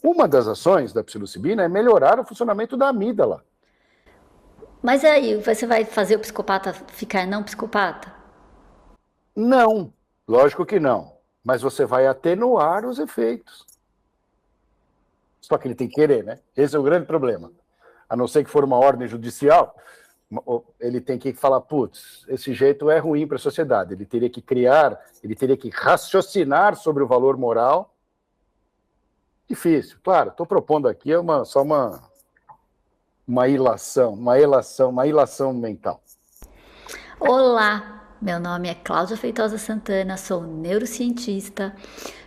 Uma das ações da psilocibina é melhorar o funcionamento da amígdala. Mas aí, você vai fazer o psicopata ficar não psicopata? Não, lógico que não. Mas você vai atenuar os efeitos. Só que ele tem que querer, né? Esse é o grande problema. A não ser que for uma ordem judicial, ele tem que falar, putz, esse jeito é ruim para a sociedade. Ele teria que criar, ele teria que raciocinar sobre o valor moral. Difícil, claro. Estou propondo aqui só uma ilação, uma ilação mental. Olá, meu nome é Cláudia Feitosa Santana, sou neurocientista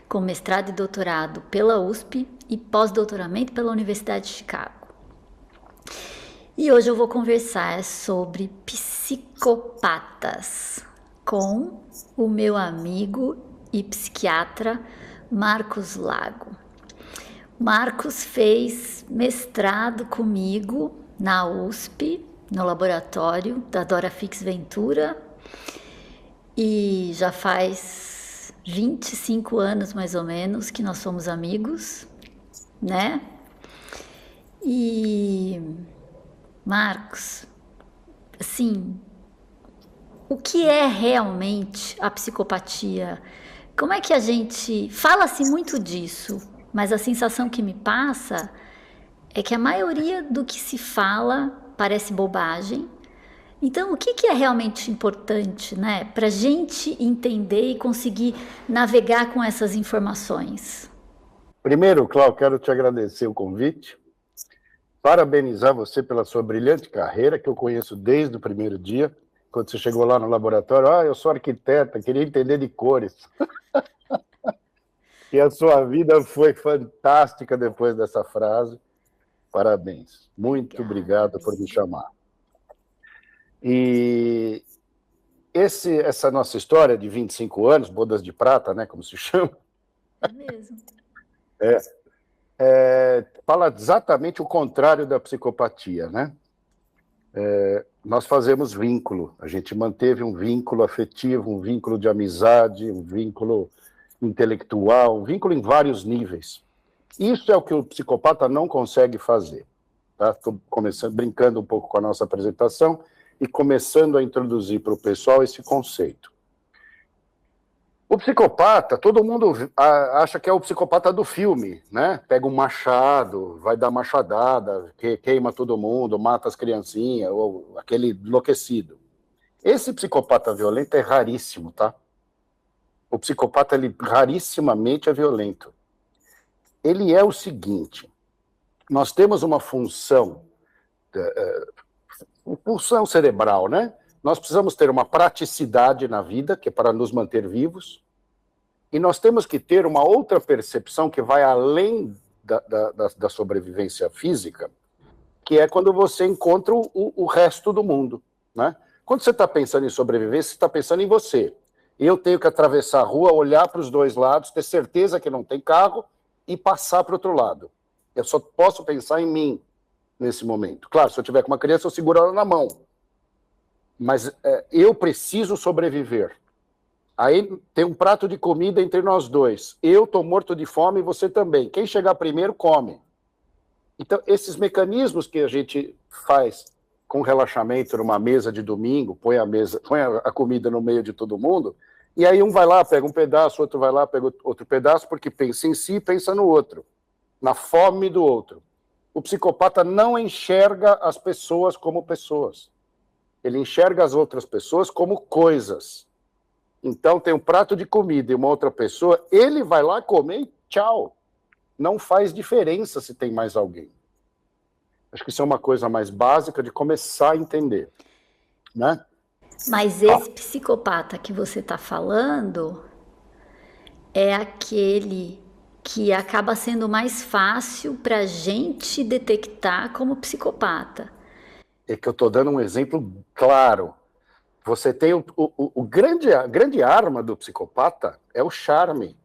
com mestrado e doutorado pela USP e pós-doutoramento pela Universidade de Chicago. E hoje eu vou conversar sobre psicopatas com o meu amigo e psiquiatra Marcos Lago. Marcos fez mestrado comigo na USP, no laboratório da Dora Fix Ventura, e já faz 25 anos mais ou menos que nós somos amigos, né? E Marcos, assim, o que é realmente a psicopatia? Como é que a gente fala-se muito disso, mas a sensação que me passa é que a maioria do que se fala parece bobagem. Então, o que é realmente importante, né, para a gente entender e conseguir navegar com essas informações? Primeiro, Cláudio, quero te agradecer o convite, parabenizar você pela sua brilhante carreira, que eu conheço desde o primeiro dia, quando você chegou lá no laboratório. Eu sou arquiteta, queria entender de cores. E a sua vida foi fantástica depois dessa frase. Parabéns. Muito Obrigada, obrigado por me amigo. chamar. E essa nossa história de 25 anos, bodas de prata, né, como se chama, É mesmo. fala exatamente o contrário da psicopatia, né? Nós fazemos vínculo, a gente manteve um vínculo afetivo, um vínculo de amizade, um vínculo intelectual, um vínculo em vários níveis. Isso é o que o psicopata não consegue fazer. Estou começando, brincando um pouco com a nossa apresentação e começando a introduzir para o pessoal esse conceito. O psicopata, todo mundo acha que é o psicopata do filme, né? Pega um machado, vai dar machadada, queima todo mundo, mata as criancinhas, ou aquele enlouquecido. Esse psicopata violento é raríssimo, tá? O psicopata, ele rarissimamente é violento. Ele é o seguinte, nós temos uma função cerebral, né? Nós precisamos ter uma praticidade na vida, que é para nos manter vivos, e nós temos que ter uma outra percepção que vai além da sobrevivência física, que é quando você encontra o resto do mundo, né? Quando você está pensando em sobrevivência, você está pensando em você. Eu tenho que atravessar a rua, olhar para os dois lados, ter certeza que não tem carro e passar para o outro lado. Eu só posso pensar em mim nesse momento. Claro, se eu tiver com uma criança, eu seguro ela na mão. Mas eu preciso sobreviver. Aí tem um prato de comida entre nós dois. Eu estou morto de fome e você também. Quem chegar primeiro, come. Então, esses mecanismos que a gente faz com relaxamento numa mesa de domingo, põe a comida no meio de todo mundo, e aí um vai lá, pega um pedaço, outro vai lá, pega outro pedaço, porque pensa em si, pensa no outro, na fome do outro. O psicopata não enxerga as pessoas como pessoas. Ele enxerga as outras pessoas como coisas. Então, tem um prato de comida e uma outra pessoa, ele vai lá comer e tchau. Não faz diferença se tem mais alguém. Acho que isso é uma coisa mais básica de começar a entender, né? Mas esse psicopata que você está falando é aquele que acaba sendo mais fácil para a gente detectar como psicopata. É que eu estou dando um exemplo claro. Você tem a grande arma do psicopata é o charme.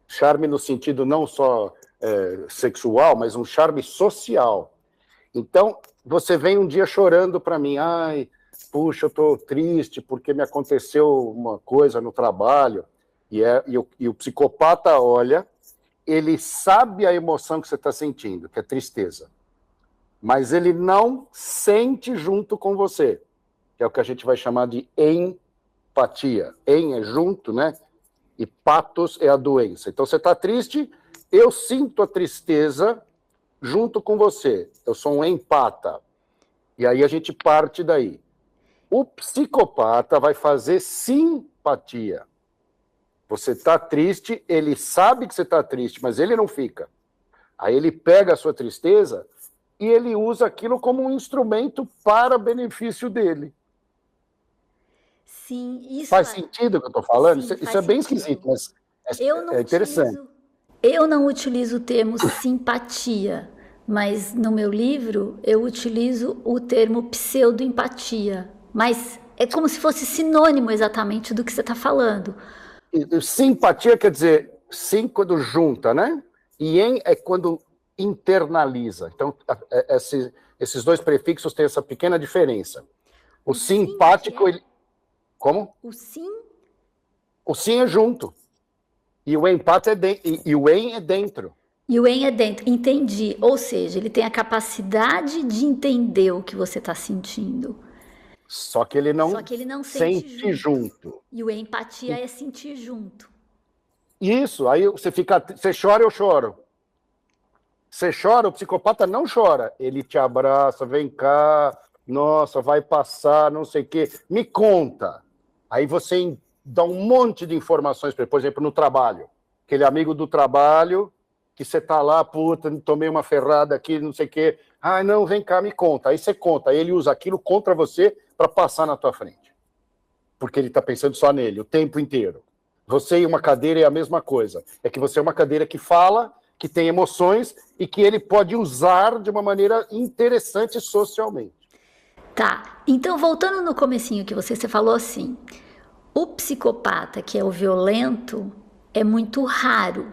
Charme no sentido não só sexual, mas um charme social. Então, você vem um dia chorando para mim, ai, puxa, eu estou triste porque me aconteceu uma coisa no trabalho, e o psicopata olha ele sabe a emoção que você está sentindo, que é tristeza, mas ele não sente junto com você, que é o que a gente vai chamar de empatia. Em é junto, né? E patos é a doença. Então você está triste, eu sinto a tristeza junto com você. Eu sou um empata. E aí a gente parte daí. O psicopata vai fazer simpatia. Você está triste, ele sabe que você está triste, mas ele não fica. Aí ele pega a sua tristeza e ele usa aquilo como um instrumento para benefício dele. Sim, isso Faz sentido o que eu estou falando? Sim, Isso faz é bem sentido. esquisito, mas Eu não é interessante. eu não utilizo o termo simpatia, mas no meu livro eu utilizo o termo pseudoempatia. Mas é como se fosse sinônimo exatamente do que você está falando. Simpatia quer dizer sim quando junta, né? E em é quando internaliza. Então, esses dois prefixos têm essa pequena diferença. O simpático, ele... Como? O sim? O sim é junto. E o empate é dentro. E o em é dentro. E o em é dentro. Entendi. Ou seja, ele tem a capacidade de entender o que você está sentindo. Só que ele não sente junto. E o empatia é sentir junto. Isso, aí você chora, eu choro. Você chora, o psicopata não chora. Ele te abraça, vem cá, nossa, vai passar, não sei o quê. Me conta. Aí você dá um monte de informações para ele, por exemplo, no trabalho. Aquele amigo do trabalho, que você tá lá, puta, tomei uma ferrada aqui, não sei o quê. Ah, não, vem cá, me conta. Aí você conta. Aí ele usa aquilo contra você para passar na tua frente. Porque ele está pensando só nele o tempo inteiro. Você e uma cadeira é a mesma coisa. É que você é uma cadeira que fala, que tem emoções e que ele pode usar de uma maneira interessante socialmente. Tá, então voltando no comecinho que você falou assim, o psicopata, que é o violento, é muito raro.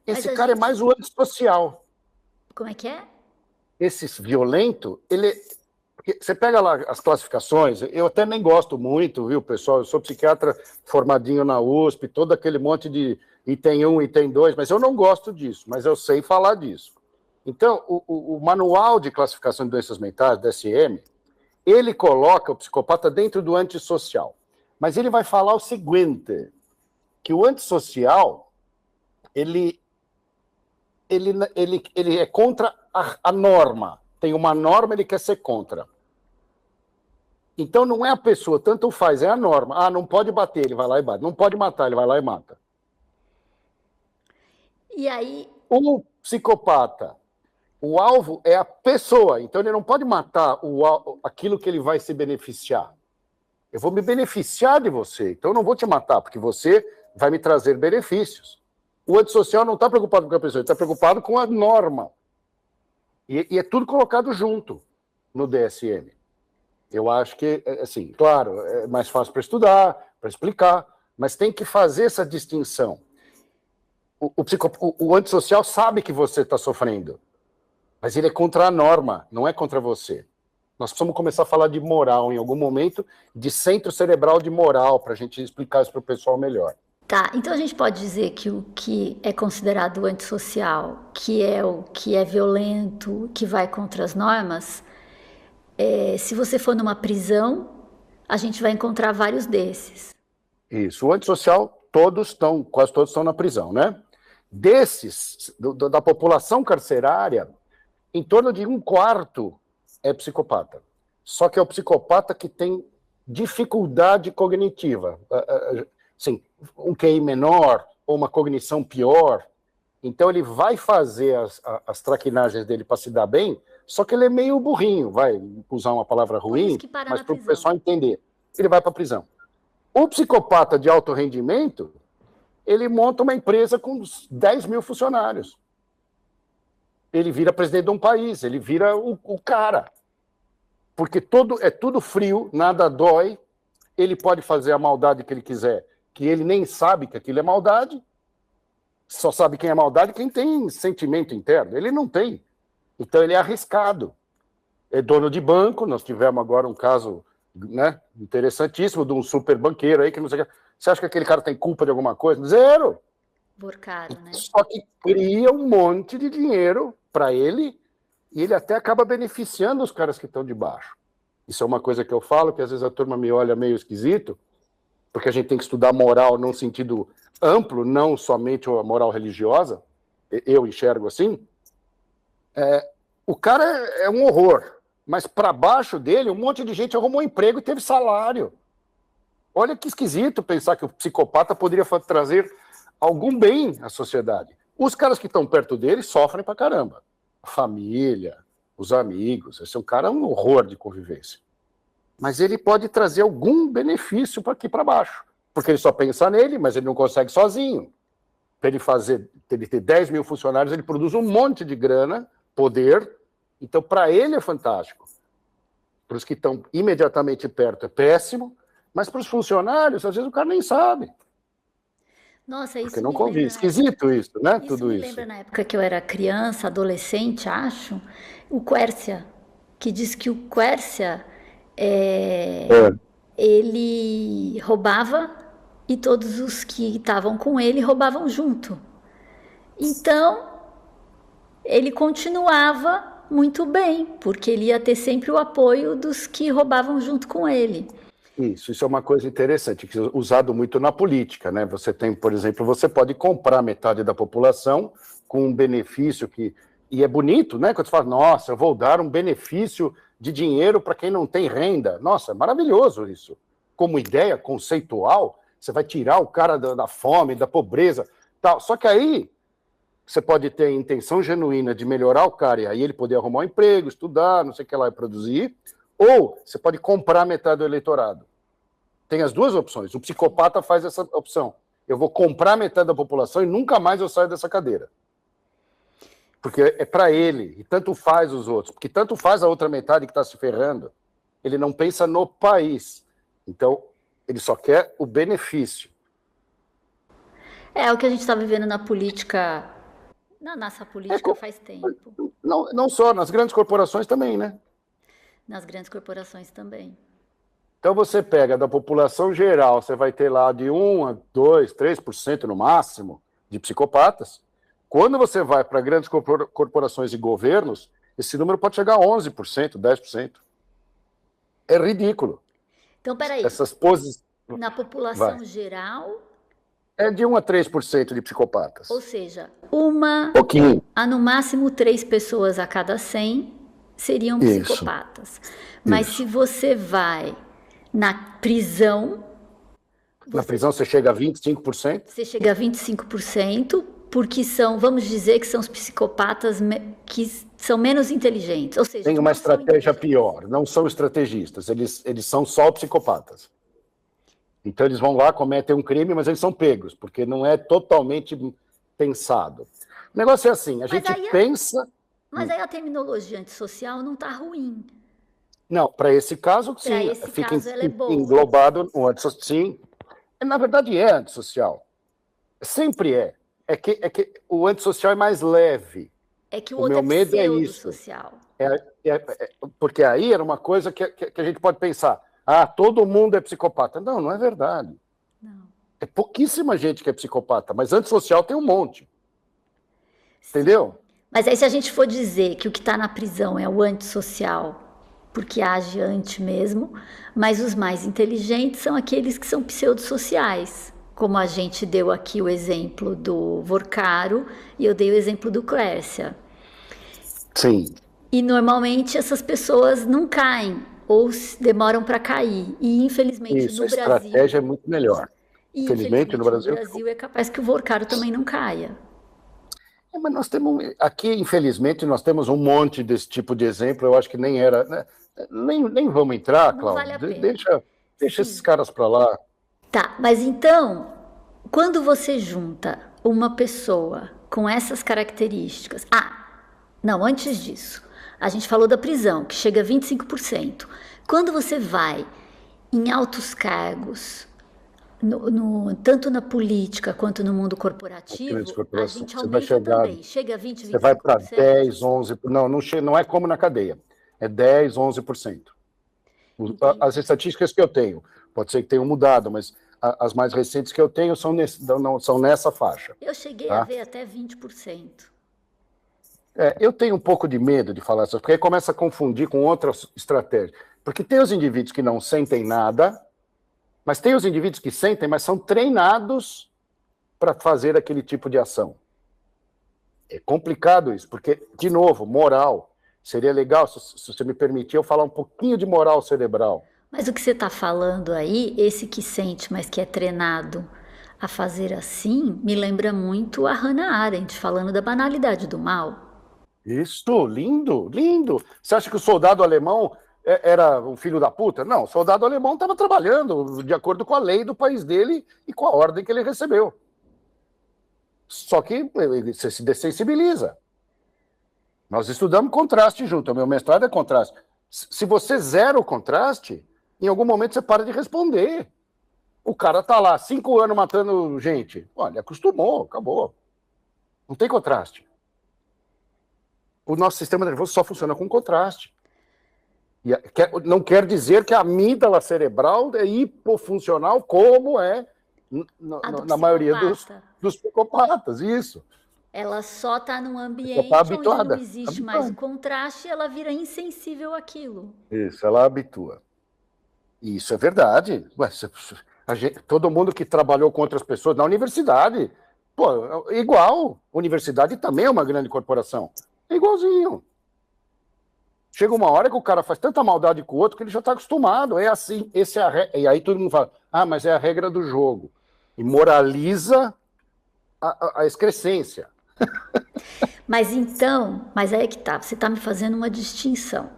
Esse cara é mais o antissocial. Como é que é? Esse violento, ele... Você pega lá as classificações, eu até nem gosto muito, viu, pessoal? Eu sou psiquiatra formadinho na USP, todo aquele monte de item 1, item 2, mas eu não gosto disso, mas eu sei falar disso. Então, o manual de classificação de doenças mentais, DSM, ele coloca o psicopata dentro do antissocial. Mas ele vai falar o seguinte, que o antissocial, ele é contra a norma. Tem uma norma, ele quer ser contra. Então não é a pessoa, tanto faz, é a norma. Ah, não pode bater, ele vai lá e bate. Não pode matar, ele vai lá e mata. E aí... O psicopata, o alvo é a pessoa, então ele não pode matar aquilo que ele vai se beneficiar. Eu vou me beneficiar de você, então eu não vou te matar, porque você vai me trazer benefícios. O antissocial não está preocupado com a pessoa, ele está preocupado com a norma. E é tudo colocado junto no DSM. Eu acho que, assim, claro, é mais fácil para estudar, para explicar, mas tem que fazer essa distinção. O antissocial sabe que você está sofrendo, mas ele é contra a norma, não é contra você. Nós precisamos começar a falar de moral em algum momento, de centro cerebral de moral, para a gente explicar isso para o pessoal melhor. Tá, então a gente pode dizer que o que é considerado antissocial, que é o que é violento, que vai contra as normas, se você for numa prisão, a gente vai encontrar vários desses. Isso, o antissocial, quase todos estão na prisão, né? Desses, da população carcerária, em torno de 1/4 é psicopata. Só que é o psicopata que tem dificuldade cognitiva. Assim, um QI menor ou uma cognição pior. Então ele vai fazer as traquinagens dele para se dar bem, só que ele é meio burrinho, vai usar uma palavra ruim, mas para o pessoal entender. Ele vai para a prisão. O psicopata de alto rendimento, ele monta uma empresa com 10 mil funcionários. Ele vira presidente de um país, ele vira o cara. Porque é tudo frio, nada dói, ele pode fazer a maldade que ele quiser, que ele nem sabe que aquilo é maldade, só sabe quem é maldade quem tem sentimento interno. Ele não tem. Então ele é arriscado. É dono de banco, nós tivemos agora um caso, né, interessantíssimo de um super banqueiro aí que não sei o que. Você acha que aquele cara tem culpa de alguma coisa? Zero. Vorcaro, né? Só que cria um monte de dinheiro para ele e ele até acaba beneficiando os caras que estão de baixo. Isso é uma coisa que eu falo, que às vezes a turma me olha meio esquisito, porque a gente tem que estudar moral num sentido amplo, não somente a moral religiosa, eu enxergo assim. O cara é um horror, mas para baixo dele um monte de gente arrumou emprego e teve salário. Olha que esquisito pensar que o psicopata poderia trazer algum bem à sociedade. Os caras que estão perto dele sofrem pra caramba. A família, os amigos. Esse é um cara, um horror de convivência. Mas ele pode trazer algum benefício para aqui para baixo. Porque ele só pensa nele, mas ele não consegue sozinho. Para ele ter 10 mil funcionários, ele produz um monte de grana, poder. Então, para ele é fantástico. Para os que estão imediatamente perto é péssimo, mas para os funcionários, às vezes o cara nem sabe. Nossa, isso Porque não me convive. lembra... Esquisito isso, né? Isso Tudo me isso. lembra na época que eu era criança, adolescente, acho, o Quércia, que diz que o Quércia, ele roubava e todos os que estavam com ele roubavam junto. Então, ele continuava muito bem, porque ele ia ter sempre o apoio dos que roubavam junto com ele. Isso é uma coisa interessante, que é usado muito na política, né? Você tem, por exemplo, você pode comprar metade da população com um benefício que... E é bonito, né? Quando você fala, nossa, eu vou dar um benefício de dinheiro para quem não tem renda. Nossa, é maravilhoso isso. Como ideia conceitual, você vai tirar o cara da fome, da pobreza, tal. Só que aí você pode ter a intenção genuína de melhorar o cara e aí ele poder arrumar um emprego, estudar, não sei o que lá, e produzir. Ou você pode comprar metade do eleitorado. Tem as duas opções. O psicopata faz essa opção. Eu vou comprar metade da população e nunca mais eu saio dessa cadeira. Porque é para ele, e tanto faz os outros. Porque tanto faz a outra metade que está se ferrando. Ele não pensa no país. Então, ele só quer o benefício. É o que a gente está vivendo na política, na nossa política faz tempo. Não só, nas grandes corporações também, né? Nas grandes corporações também. Então você pega da população geral, você vai ter lá de 1 a 2, 3% no máximo de psicopatas. Quando você vai para grandes corporações e governos, esse número pode chegar a 11%, 10%. É ridículo. Então, peraí, Essas poses... na população geral, é de 1 a 3% de psicopatas. ou seja, uma Pouquinho. a no máximo 3 pessoas a cada 100 seriam psicopatas. Mas se você vai na prisão... Na prisão você chega a 25%? Você chega a 25%, porque são, vamos dizer que são os psicopatas que são menos inteligentes. Ou seja, tem uma estratégia pior, não são estrategistas, eles são só psicopatas. Então eles vão lá, cometem um crime, mas eles são pegos, porque não é totalmente pensado. O negócio é assim, a gente pensa... Mas aí a terminologia antissocial não está ruim. Não, para esse caso, sim. Esse fica caso ela é boa. Englobado no antissocial. Sim. Na verdade, é antissocial. Sempre é. É que o antissocial é mais leve. É que o outro meu medo é isso. Social. Porque aí era uma coisa que a gente pode pensar. Ah, todo mundo é psicopata. Não, não é verdade. Não. É pouquíssima gente que é psicopata, mas antissocial tem um monte. Sim. Entendeu? Mas aí se a gente for dizer que o que está na prisão é o antissocial, porque age anti mesmo, mas os mais inteligentes são aqueles que são pseudossociais, como a gente deu aqui o exemplo do Vorcaro e eu dei o exemplo do Quércia. Sim. E normalmente essas pessoas não caem ou demoram para cair. E infelizmente isso, no Brasil... a estratégia é muito melhor. E infelizmente no Brasil é capaz que o Vorcaro também não caia. Mas nós temos... Aqui, infelizmente, nós temos um monte desse tipo de exemplo. Eu acho que nem era... Né? Nem vamos entrar, Cláudio. Vale a pena. Deixa esses caras para lá. Tá, mas então, quando você junta uma pessoa com essas características... não, antes disso, a gente falou da prisão, que chega a 25%. Quando você vai em altos cargos, tanto na política quanto no mundo corporativo, a gente aumenta também. Chega a 20%, 25%. Você vai para 10%, 11%. Não é como na cadeia. É 10%, 11%. As estatísticas que eu tenho, pode ser que tenham mudado, mas as mais recentes que eu tenho são nessa faixa. Eu cheguei tá? a ver até 20%. Eu tenho um pouco de medo de falar isso, porque aí começa a confundir com outras estratégias. Porque tem os indivíduos que não sentem nada, mas tem os indivíduos que sentem, mas são treinados para fazer aquele tipo de ação. É complicado isso, porque, de novo, moral. Seria legal, se você me permitir, eu falar um pouquinho de moral cerebral. Mas o que você está falando aí, esse que sente, mas que é treinado a fazer assim, me lembra muito a Hannah Arendt falando da banalidade do mal. Isso, lindo, lindo. Você acha que o soldado alemão era um filho da puta? Não, o soldado alemão estava trabalhando de acordo com a lei do país dele e com a ordem que ele recebeu. Só que você se dessensibiliza. Nós estudamos contraste junto, o meu mestrado é contraste. Se você zera o contraste, em algum momento você para de responder. O cara tá lá, 5 anos matando gente. Olha, acostumou, acabou. Não tem contraste. O nosso sistema nervoso só funciona com contraste. E não quer dizer que a amígdala cerebral é hipofuncional, como é na maioria dos psicopatas, isso. Ela só está num ambiente onde não existe mais o contraste e ela vira insensível àquilo. Isso, ela habitua. E isso é verdade. Ué, todo mundo que trabalhou com outras pessoas na universidade, pô, igual. Universidade também é uma grande corporação. É igualzinho. Chega uma hora que o cara faz tanta maldade com o outro que ele já está acostumado. É assim, e aí todo mundo fala, mas é a regra do jogo. E moraliza a excrescência. Mas aí é que tá, você está me fazendo uma distinção.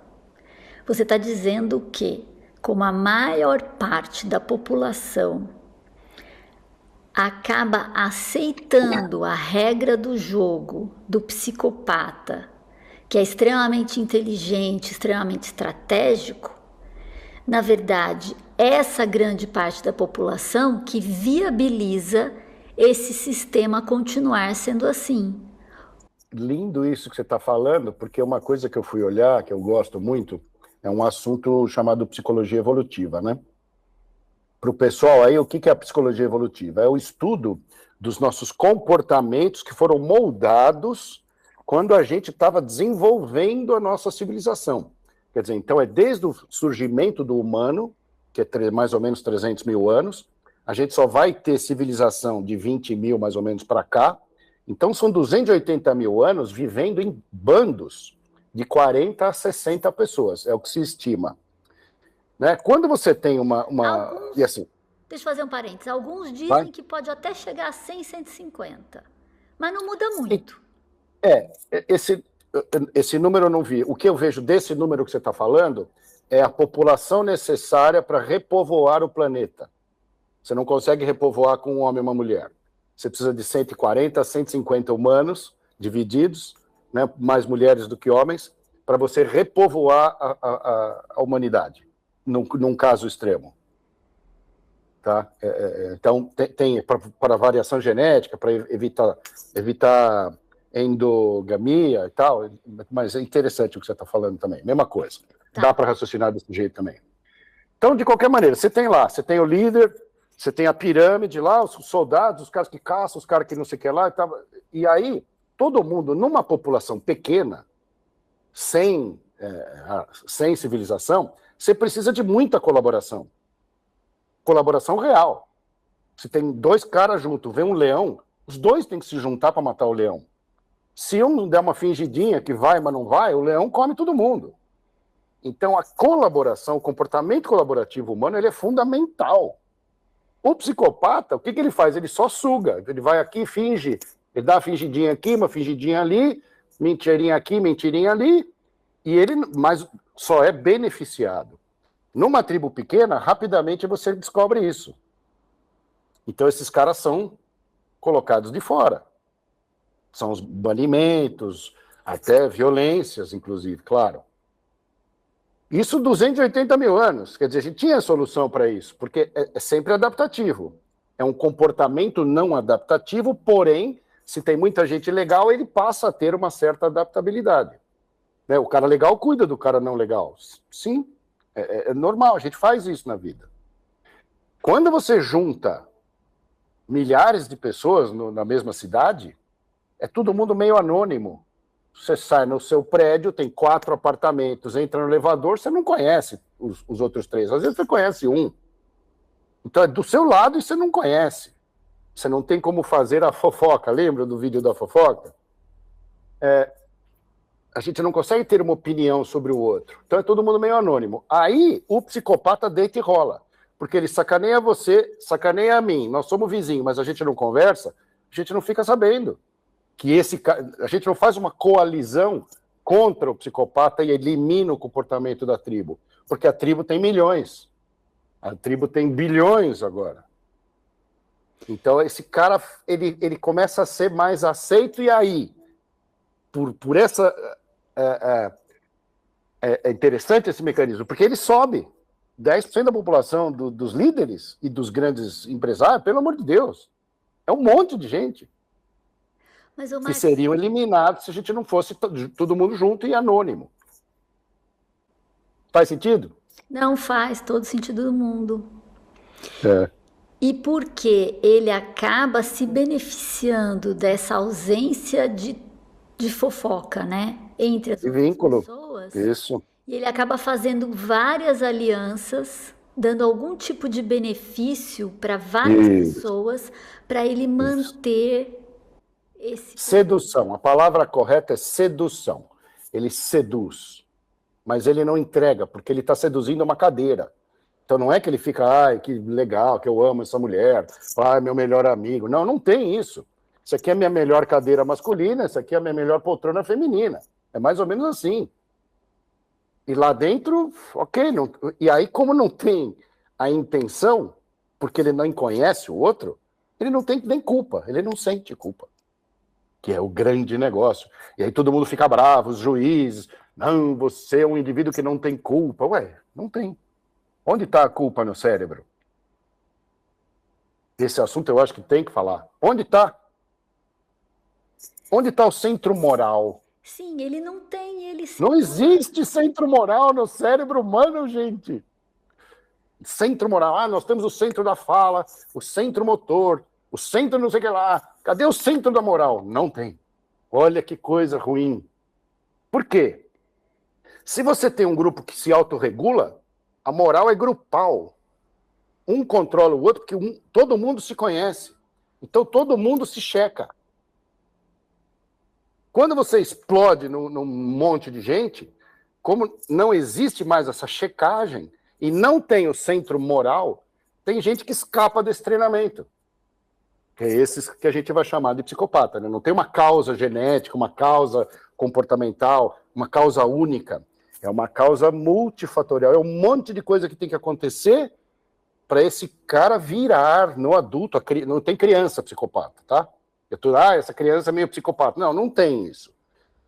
Você está dizendo que, como a maior parte da população acaba aceitando a regra do jogo do psicopata, que é extremamente inteligente, extremamente estratégico, na verdade, essa grande parte da população que viabiliza esse sistema continuar sendo assim. Lindo isso que você está falando, porque uma coisa que eu fui olhar, que eu gosto muito, é um assunto chamado psicologia evolutiva, né? Para o pessoal aí, o que é a psicologia evolutiva? É o estudo dos nossos comportamentos que foram moldados quando a gente estava desenvolvendo a nossa civilização. Quer dizer, então é desde o surgimento do humano, que é mais ou menos 300 mil anos, a gente só vai ter civilização de 20 mil mais ou menos para cá. Então são 280 mil anos vivendo em bandos de 40 a 60 pessoas, é o que se estima. Né? Quando você tem e assim, deixa eu fazer um parênteses. Alguns dizem que pode até chegar a 100, 150, mas não muda muito. Esse número eu não vi. O que eu vejo desse número que você está falando é a população necessária para repovoar o planeta. Você não consegue repovoar com um homem e uma mulher. Você precisa de 140 a 150 humanos divididos, né, mais mulheres do que homens, para você repovoar a humanidade, num caso extremo. Tá? Então, tem para variação genética, para evitar endogamia e tal, mas é interessante o que você está falando também, mesma coisa. Tá. Dá para raciocinar desse jeito também. Então, de qualquer maneira, você tem o líder, você tem a pirâmide lá, os soldados, os caras que caçam, os caras que não sei o que lá, e aí, todo mundo, numa população pequena, sem civilização, você precisa de muita colaboração. Colaboração real. Se tem 2 caras juntos, vem um leão, os 2 têm que se juntar para matar o leão. Se um der uma fingidinha que vai, mas não vai, o leão come todo mundo. Então, a colaboração, o comportamento colaborativo humano, ele é fundamental. O psicopata, o que ele faz? Ele só suga. Ele vai aqui, finge. Ele dá uma fingidinha aqui, uma fingidinha ali, mentirinha aqui, mentirinha ali, mas só é beneficiado. Numa tribo pequena, rapidamente você descobre isso. Então, esses caras são colocados de fora. São os banimentos, até violências, inclusive, claro. Isso 280 mil anos. Quer dizer, a gente tinha solução para isso, porque é sempre adaptativo. É um comportamento não adaptativo, porém, se tem muita gente legal, ele passa a ter uma certa adaptabilidade. Né? O cara legal cuida do cara não legal. Sim, é normal, a gente faz isso na vida. Quando você junta milhares de pessoas na mesma cidade, é todo mundo meio anônimo. Você sai no seu prédio, tem 4 apartamentos, entra no elevador, você não conhece os outros 3. Às vezes você conhece um. Então é do seu lado e você não conhece. Você não tem como fazer a fofoca. Lembra do vídeo da fofoca? A gente não consegue ter uma opinião sobre o outro. Então é todo mundo meio anônimo. Aí o psicopata deita e rola. Porque ele sacaneia você, sacaneia a mim. Nós somos vizinhos, mas a gente não conversa, a gente não fica sabendo. A gente não faz uma coalizão contra o psicopata e elimina o comportamento da tribo. Porque a tribo tem milhões. A tribo tem bilhões agora. Então esse cara, ele começa a ser mais aceito, e aí, por essa... É interessante esse mecanismo, porque ele sobe 10% da população dos líderes e dos grandes empresários, pelo amor de Deus. É um monte de gente. Mas, que seriam eliminados se a gente não fosse todo mundo junto e anônimo. Faz sentido? Não faz todo sentido do mundo. É. E porque ele acaba se beneficiando dessa ausência de fofoca, né? Entre as outras vínculo. Pessoas. Isso. E ele acaba fazendo várias alianças, dando algum tipo de benefício para várias pessoas, para ele manter esse... Sedução. A palavra correta é sedução. Ele seduz. Mas ele não entrega, porque ele está seduzindo uma cadeira. Então não é que ele fica, ai, que legal, que eu amo essa mulher, ai, meu melhor amigo. Não, não tem isso. Isso aqui é a minha melhor cadeira masculina, isso aqui é a minha melhor poltrona feminina. É mais ou menos assim. E lá dentro, ok. Não, e aí, como não tem a intenção, porque ele não conhece o outro, ele não tem nem culpa, ele não sente culpa. Que é o grande negócio. E aí todo mundo fica bravo, os juízes, não, você é um indivíduo que não tem culpa. Ué, não tem. Onde está a culpa no cérebro? Esse assunto eu acho que tem que falar. Onde está? Onde está o centro moral? Sim, ele não tem, ele... Não existe centro moral no cérebro humano, gente. Centro moral, nós temos o centro da fala, o centro motor, o centro não sei o que lá. Cadê o centro da moral? Não tem. Olha que coisa ruim. Por quê? Se você tem um grupo que se autorregula, a moral é grupal. Um controla o outro, porque todo mundo se conhece. Então todo mundo se checa. Quando você explode num monte de gente, como não existe mais essa checagem e não tem o centro moral, tem gente que escapa desse treinamento. Que é esses que a gente vai chamar de psicopata. Né? Não tem uma causa genética, uma causa comportamental, uma causa única. É uma causa multifatorial. É um monte de coisa que tem que acontecer para esse cara virar no adulto. Não tem criança psicopata, tá? Essa criança é meio psicopata. Não, não tem isso.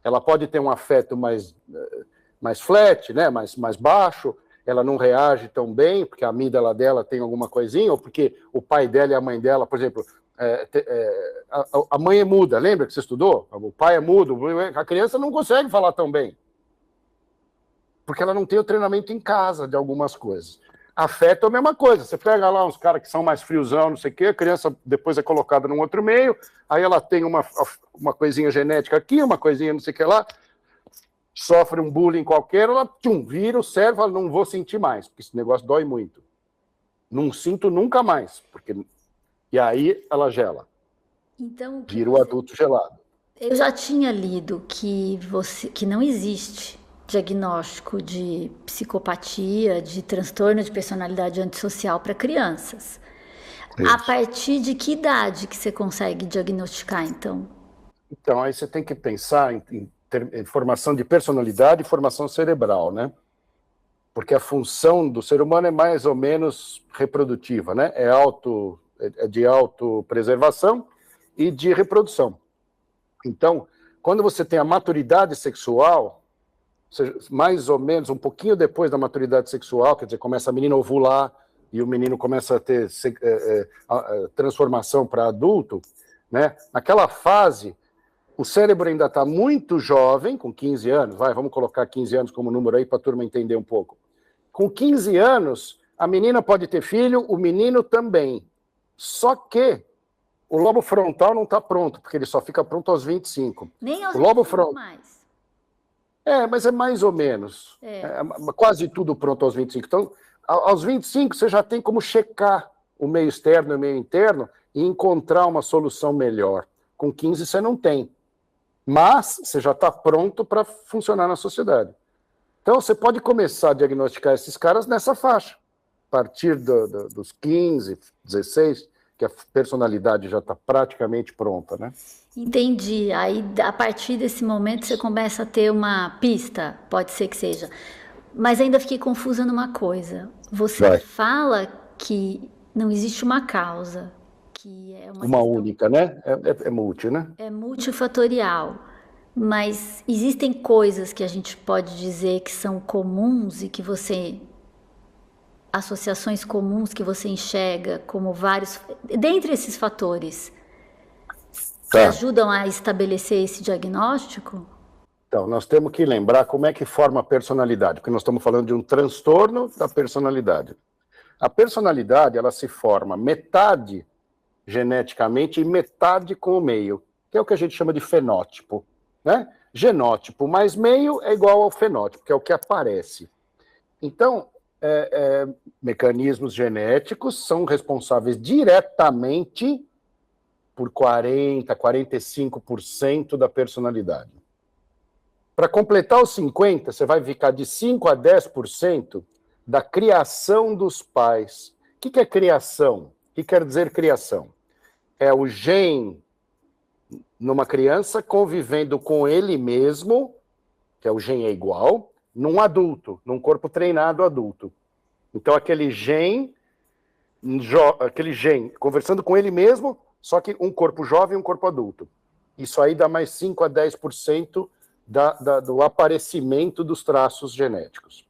Ela pode ter um afeto mais flat, né? mais baixo, ela não reage tão bem, porque a amígdala dela tem alguma coisinha, ou porque o pai dela e a mãe dela, por exemplo, a mãe é muda, lembra que você estudou? O pai é mudo, a criança não consegue falar tão bem, porque ela não tem o treinamento em casa de algumas coisas. Afeto é a mesma coisa, você pega lá uns caras que são mais friozão, não sei o quê, a criança depois é colocada num outro meio, aí ela tem uma coisinha genética aqui, uma coisinha não sei o que lá, sofre um bullying qualquer, ela vira o cérebro, fala, não vou sentir mais, porque esse negócio dói muito. Não sinto nunca mais, porque... E aí ela gela. Então, vira o adulto gelado. Eu já tinha lido que não existe diagnóstico de psicopatia, de transtorno de personalidade antissocial para crianças. Isso. A partir de que idade que você consegue diagnosticar, então? Então, aí você tem que pensar em formação de personalidade e formação cerebral, né? Porque a função do ser humano é mais ou menos reprodutiva, né? É de autopreservação e de reprodução. Então, quando você tem a maturidade sexual, mais ou menos um pouquinho depois da maturidade sexual, quer dizer, começa a menina ovular e o menino começa a ter transformação para adulto, né? Naquela fase, o cérebro ainda está muito jovem, com 15 anos, vamos colocar 15 anos como número aí para a turma entender um pouco. Com 15 anos, A menina pode ter filho, o menino também. Só que o lobo frontal não está pronto, porque ele só fica pronto aos 25. Nem aos o lobo 25 mais. Mas é mais ou menos. Quase tudo pronto aos 25. Então, aos 25, você já tem como checar o meio externo e o meio interno e encontrar uma solução melhor. Com 15, você não tem. Mas você já está pronto para funcionar na sociedade. Então, você pode começar a diagnosticar esses caras nessa faixa. A partir dos 15, 16, que a personalidade já está praticamente pronta, né? Entendi. Aí, a partir desse momento, você começa a ter uma pista, pode ser que seja. Mas ainda fiquei confusa numa coisa. Você fala que não existe uma causa, que é uma questão... única, né? É multi, né? É multifatorial. Mas existem coisas que a gente pode dizer que são comuns e que você... associações comuns que você enxerga como vários... Dentre esses fatores... que ajudam a estabelecer esse diagnóstico? Então, nós temos que lembrar como é que forma a personalidade, porque nós estamos falando de um transtorno da personalidade. A personalidade, ela se forma metade geneticamente e metade com o meio, que é o que a gente chama de fenótipo, né? Genótipo mais meio é igual ao fenótipo, que é o que aparece. Então, mecanismos genéticos são responsáveis diretamente por 40%, 45% da personalidade. Para completar os 50%, você vai ficar de 5% a 10% da criação dos pais. O que é criação? O que quer dizer criação? É o gene numa criança convivendo com ele mesmo, que é o gene é igual, num adulto, num corpo treinado adulto. Então, aquele gene conversando com ele mesmo, só que um corpo jovem e um corpo adulto. Isso aí dá mais 5% a 10% do aparecimento dos traços genéticos.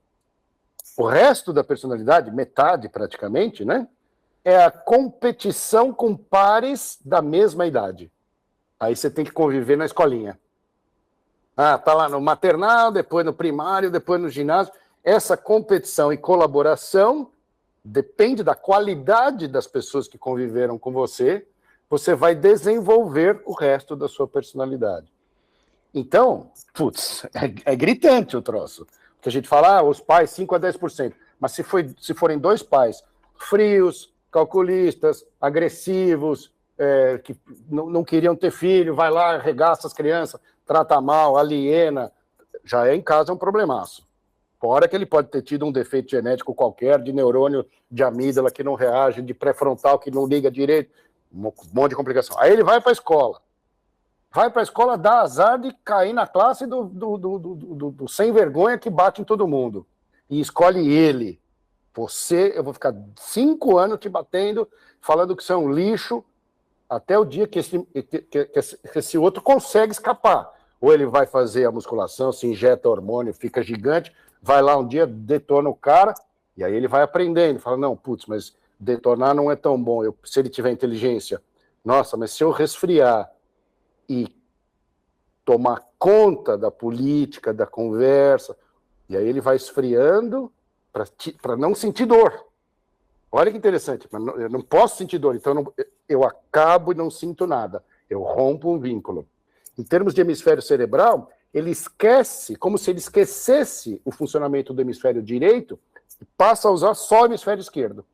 O resto da personalidade, metade praticamente, né, é a competição com pares da mesma idade. Aí você tem que conviver na escolinha. Tá lá no maternal, depois no primário, depois no ginásio. Essa competição e colaboração depende da qualidade das pessoas que conviveram com você. Você vai desenvolver o resto da sua personalidade. Então, é gritante o troço. Porque a gente fala, os pais, 5% a 10%. Mas se forem dois pais frios, calculistas, agressivos, que não queriam ter filho, vai lá, arregaça as crianças, trata mal, aliena, já em casa é um problemaço. Fora que ele pode ter tido um defeito genético qualquer, de neurônio de amígdala que não reage, de pré-frontal que não liga direito, um monte de complicação. Aí ele vai para a escola. Vai para a escola, dá azar de cair na classe do sem vergonha que bate em todo mundo. E escolhe ele. Eu vou ficar 5 anos te batendo, falando que você é um lixo, até o dia que esse outro consegue escapar. Ou ele vai fazer a musculação, se injeta hormônio, fica gigante, vai lá um dia, detona o cara, e aí ele vai aprendendo. Fala, não, mas detonar não é tão bom. Se ele tiver inteligência, nossa, mas se eu resfriar e tomar conta da política, da conversa, e aí ele vai esfriando para não sentir dor. Olha que interessante, eu não posso sentir dor, então eu acabo e não sinto nada, eu rompo um vínculo. Em termos de hemisfério cerebral, ele esquece, como se ele esquecesse o funcionamento do hemisfério direito e passa a usar só o hemisfério esquerdo.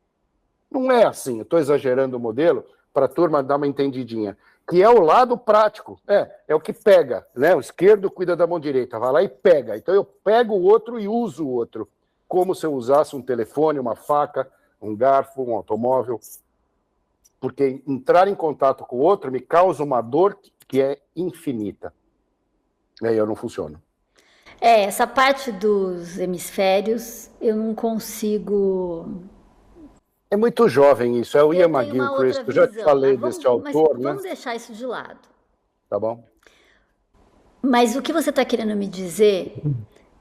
Não é assim, eu estou exagerando o modelo para a turma dar uma entendidinha, que é o lado prático, é o que pega, né? O esquerdo cuida da mão direita, vai lá e pega. Então eu pego o outro e uso o outro, como se eu usasse um telefone, uma faca, um garfo, um automóvel, porque entrar em contato com o outro me causa uma dor que é infinita. E aí eu não funciono. Essa parte dos hemisférios eu não consigo... É muito jovem isso, é o Ian McGilchrist, eu já te falei desse autor, né? Vamos deixar isso de lado. Tá bom. Mas o que você está querendo me dizer,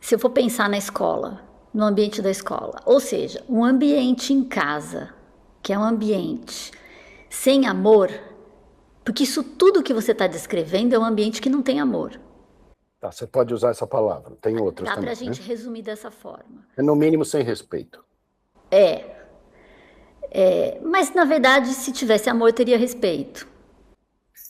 se eu for pensar na escola, no ambiente da escola, ou seja, um ambiente em casa, que é um ambiente sem amor, porque isso tudo que você está descrevendo é um ambiente que não tem amor. Tá, você pode usar essa palavra, tem outras também. Dá pra gente resumir dessa forma. É no mínimo sem respeito. Mas, na verdade, se tivesse amor, teria respeito.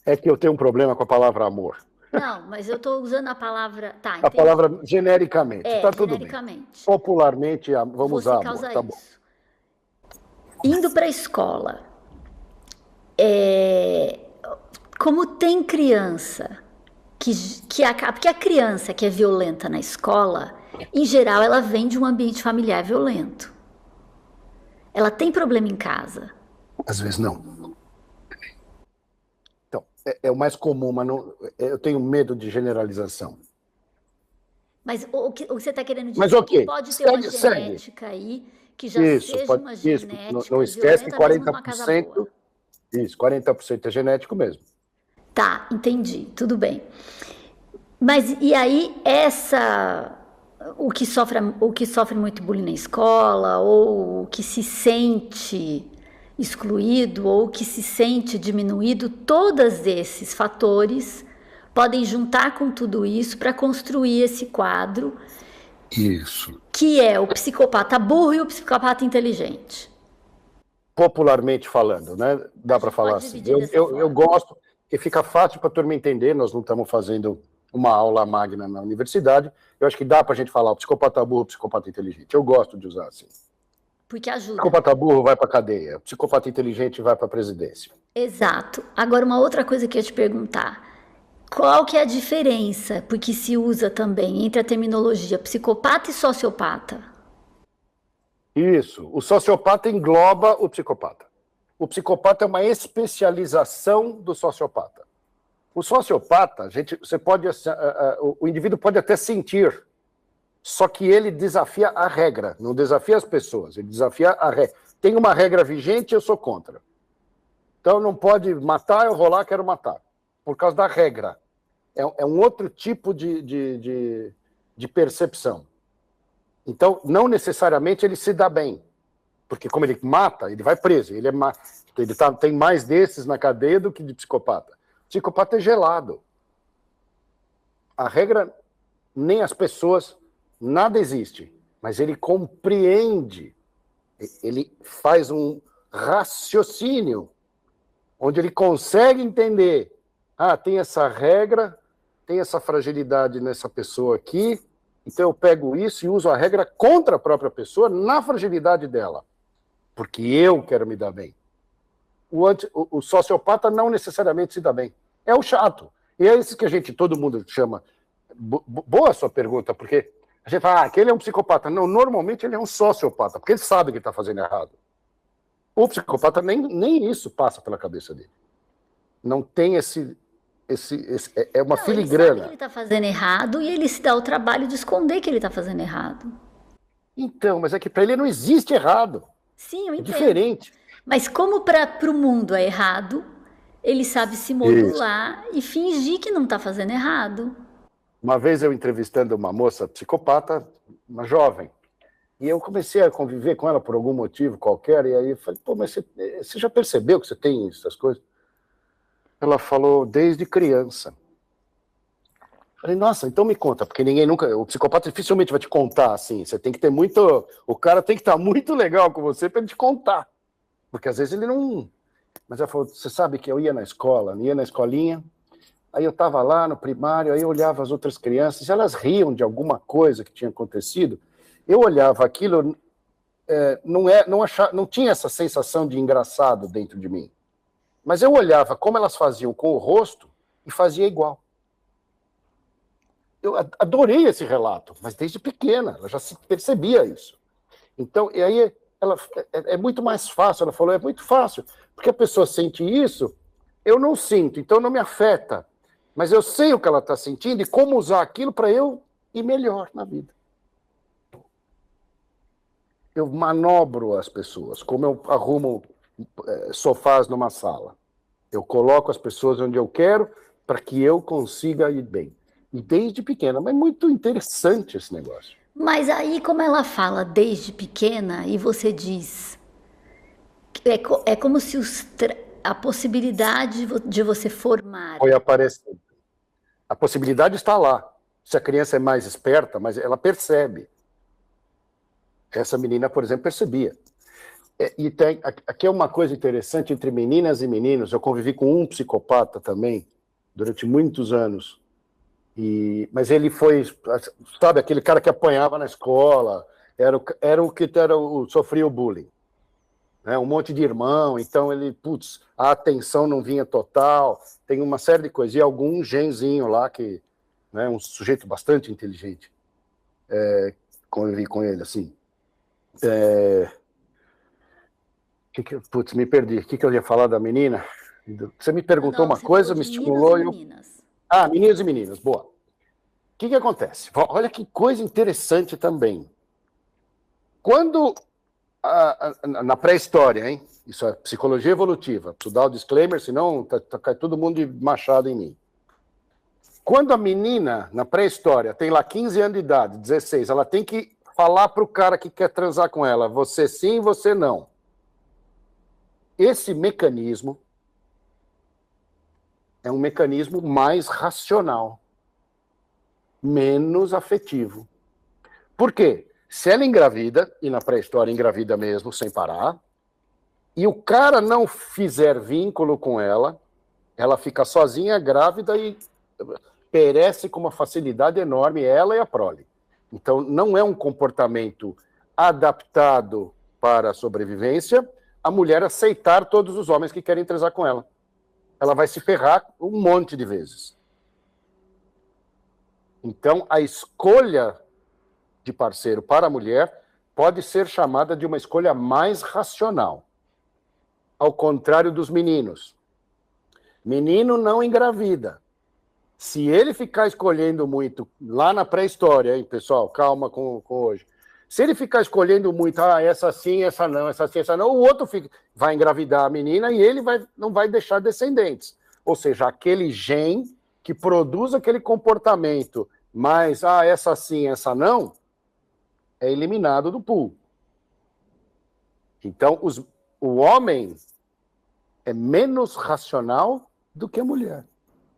É que eu tenho um problema com a palavra amor. Não, mas eu estou usando a palavra. Tá, A entendi. palavra genericamente, tá tudo bem. Genericamente. Popularmente, vamos Você usar amor, causa tá bom. isso. Indo para a escola, é, como tem criança porque a criança que é violenta na escola, em geral, ela vem de um ambiente familiar violento. Ela tem problema em casa. Às vezes não. Então, é o mais comum, mas não, eu tenho medo de generalização. Mas o que você está querendo dizer Mas é que ok, pode ter uma segue. genética aí, que já Isso, seja uma isso. Não genética esquece que violenta mesmo numa casa boa. 40%, isso, 40% é genético mesmo. Tá, entendi, tudo bem. Mas e aí o que sofre muito bullying na escola, ou o que se sente excluído, ou o que se sente diminuído, todos esses fatores podem juntar com tudo isso para construir esse quadro Isso. que é o psicopata burro e o psicopata inteligente. Popularmente falando, né? Dá para falar assim. Eu gosto, que fica fácil para a turma entender, nós não estamos fazendo uma aula magna na universidade, eu acho que dá para a gente falar o psicopata burro, o psicopata inteligente. Eu gosto de usar assim. Porque ajuda. O psicopata burro vai para a cadeia, o psicopata inteligente vai para a presidência. Exato. Agora, uma outra coisa que eu ia te perguntar. Qual que é a diferença, porque se usa também, entre a terminologia psicopata e sociopata? Isso. O sociopata engloba o psicopata. O psicopata é uma especialização do sociopata. O sociopata, o indivíduo pode até sentir, só que ele desafia a regra, não desafia as pessoas, ele desafia a regra. Tem uma regra vigente, eu sou contra. Então não pode matar, eu vou lá, quero matar. Por causa da regra. É um outro tipo de percepção. Então, não necessariamente ele se dá bem. Porque como ele mata, ele vai preso. Tem mais desses na cadeia do que de psicopata. O psicopata é gelado. A regra, nem as pessoas, nada existe. Mas ele compreende. Ele faz um raciocínio onde ele consegue entender. Tem essa regra, tem essa fragilidade nessa pessoa aqui, então eu pego isso e uso a regra contra a própria pessoa na fragilidade dela, porque eu quero me dar bem. O sociopata não necessariamente se dá bem. É o chato. E é isso que todo mundo chama. Boa a sua pergunta, porque a gente fala, que ele é um psicopata. Não, normalmente ele é um sociopata, porque ele sabe que está fazendo errado. O psicopata nem isso passa pela cabeça dele. Não tem é uma filigrana. Ele sabe que ele está fazendo errado e ele se dá o trabalho de esconder que ele está fazendo errado. Então, mas é que para ele não existe errado. Sim, eu entendo. É diferente. Mas como para o mundo é errado, ele sabe se modular e fingir que não está fazendo errado. Uma vez eu entrevistando uma moça psicopata, uma jovem, e eu comecei a conviver com ela por algum motivo qualquer, e aí eu falei, mas você já percebeu que você tem essas coisas? Ela falou, desde criança. Falei, nossa, então me conta, porque o psicopata dificilmente vai te contar assim, você tem que ter o cara tem que estar muito legal com você para ele te contar, porque às vezes ele não... Mas ela falou, você sabe que eu ia na escolinha, aí eu estava lá no primário, aí eu olhava as outras crianças, elas riam de alguma coisa que tinha acontecido, eu olhava aquilo, não tinha essa sensação de engraçado dentro de mim. Mas eu olhava como elas faziam com o rosto e fazia igual. Eu adorei esse relato, mas desde pequena, ela já se percebia isso. Então, e aí é muito mais fácil, ela falou, é muito fácil, porque a pessoa sente isso, eu não sinto, então não me afeta. Mas eu sei o que ela está sentindo e como usar aquilo para eu ir melhor na vida. Eu manobro as pessoas, como eu arrumo sofás numa sala. Eu coloco as pessoas onde eu quero para que eu consiga ir bem. E desde pequena, mas é muito interessante esse negócio. Mas aí, como ela fala desde pequena, e você diz, é como se a possibilidade de você formar... Foi aparecendo. A possibilidade está lá. Se a criança é mais esperta, mas ela percebe. Essa menina, por exemplo, percebia. E tem, aqui é uma coisa interessante entre meninas e meninos. Eu convivi com um psicopata também, durante muitos anos. Mas ele foi, sabe, aquele cara que apanhava na escola, era o que sofria o bullying. Né? Um monte de irmão, então ele, a atenção não vinha total, tem uma série de coisas. E algum genzinho lá, que, né, um sujeito bastante inteligente, convivi com ele, assim. Me perdi. O que eu ia falar da menina? Você me perguntou uma coisa, me estimulou. Meninos. Meninos e meninas, boa. O que acontece? Olha que coisa interessante também. Quando, na pré-história, hein? Isso é psicologia evolutiva. Preciso dar o disclaimer, senão cai todo mundo de machado em mim. Quando a menina, na pré-história, tem lá 15 anos de idade, 16, ela tem que falar para o cara que quer transar com ela, você sim, você não. Esse mecanismo é um mecanismo mais racional, menos afetivo. Por quê? Se ela engravida, e na pré-história engravida mesmo, sem parar, e o cara não fizer vínculo com ela, ela fica sozinha, grávida e perece com uma facilidade enorme, ela e a prole. Então, não é um comportamento adaptado para a sobrevivência a mulher aceitar todos os homens que querem transar com ela. Ela vai se ferrar um monte de vezes. Então, a escolha de parceiro para a mulher pode ser chamada de uma escolha mais racional. Ao contrário dos meninos. Menino não engravida. Se ele ficar escolhendo muito, lá na pré-história, hein, pessoal, calma com hoje. Se ele ficar escolhendo muito, essa sim, essa não, essa sim, essa não, o outro vai engravidar a menina e ele não vai deixar descendentes. Ou seja, aquele gene que produz aquele comportamento, mas essa sim, essa não, é eliminado do pool. Então, o homem é menos racional do que a mulher.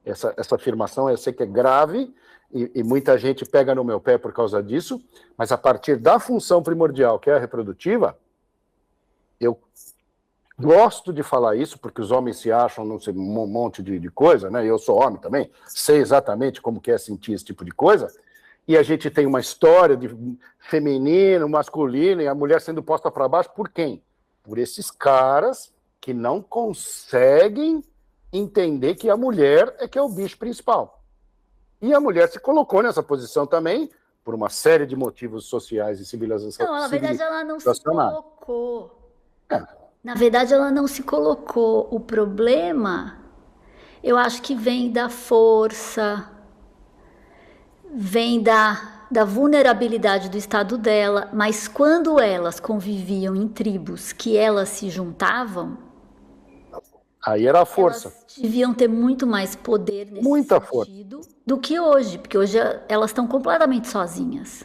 Essa afirmação eu sei que é grave e muita gente pega no meu pé por causa disso, mas a partir da função primordial, que é a reprodutiva, eu gosto de falar isso, porque os homens se acham, não sei, um monte de coisa, né? Eu sou homem também, sei exatamente como que é sentir esse tipo de coisa, e a gente tem uma história de feminino, masculino, e a mulher sendo posta para baixo, por quem? Por esses caras que não conseguem entender que a mulher é que é o bicho principal. E a mulher se colocou nessa posição também por uma série de motivos sociais e civilizacionais. Não, na verdade ela não se colocou. Na verdade ela não se colocou. O problema, eu acho que vem da força, vem da vulnerabilidade do estado dela, mas quando elas conviviam em tribos que elas se juntavam, aí era a força. Elas deviam ter muito mais poder nesse sentido do que hoje, porque hoje elas estão completamente sozinhas.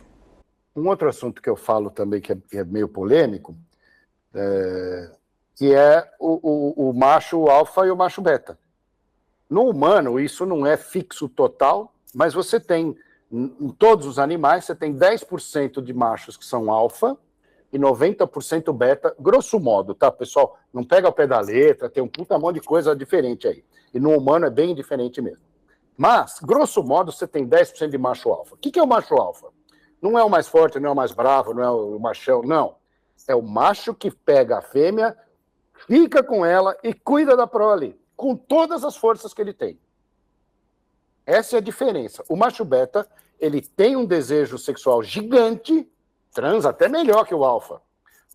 Um outro assunto que eu falo também, que é meio polêmico, que é o macho alfa e o macho beta. No humano, isso não é fixo total, mas você tem, em todos os animais, você tem 10% de machos que são alfa, e 90% beta, grosso modo, tá, pessoal? Não pega ao pé da letra, tem um puta monte de coisa diferente aí. E no humano é bem diferente mesmo. Mas, grosso modo, você tem 10% de macho alfa. O que é o macho alfa? Não é o mais forte, não é o mais bravo, não é o machão, não. É o macho que pega a fêmea, fica com ela e cuida da prole, com todas as forças que ele tem. Essa é a diferença. O macho beta, ele tem um desejo sexual gigante, transa até melhor que o alfa.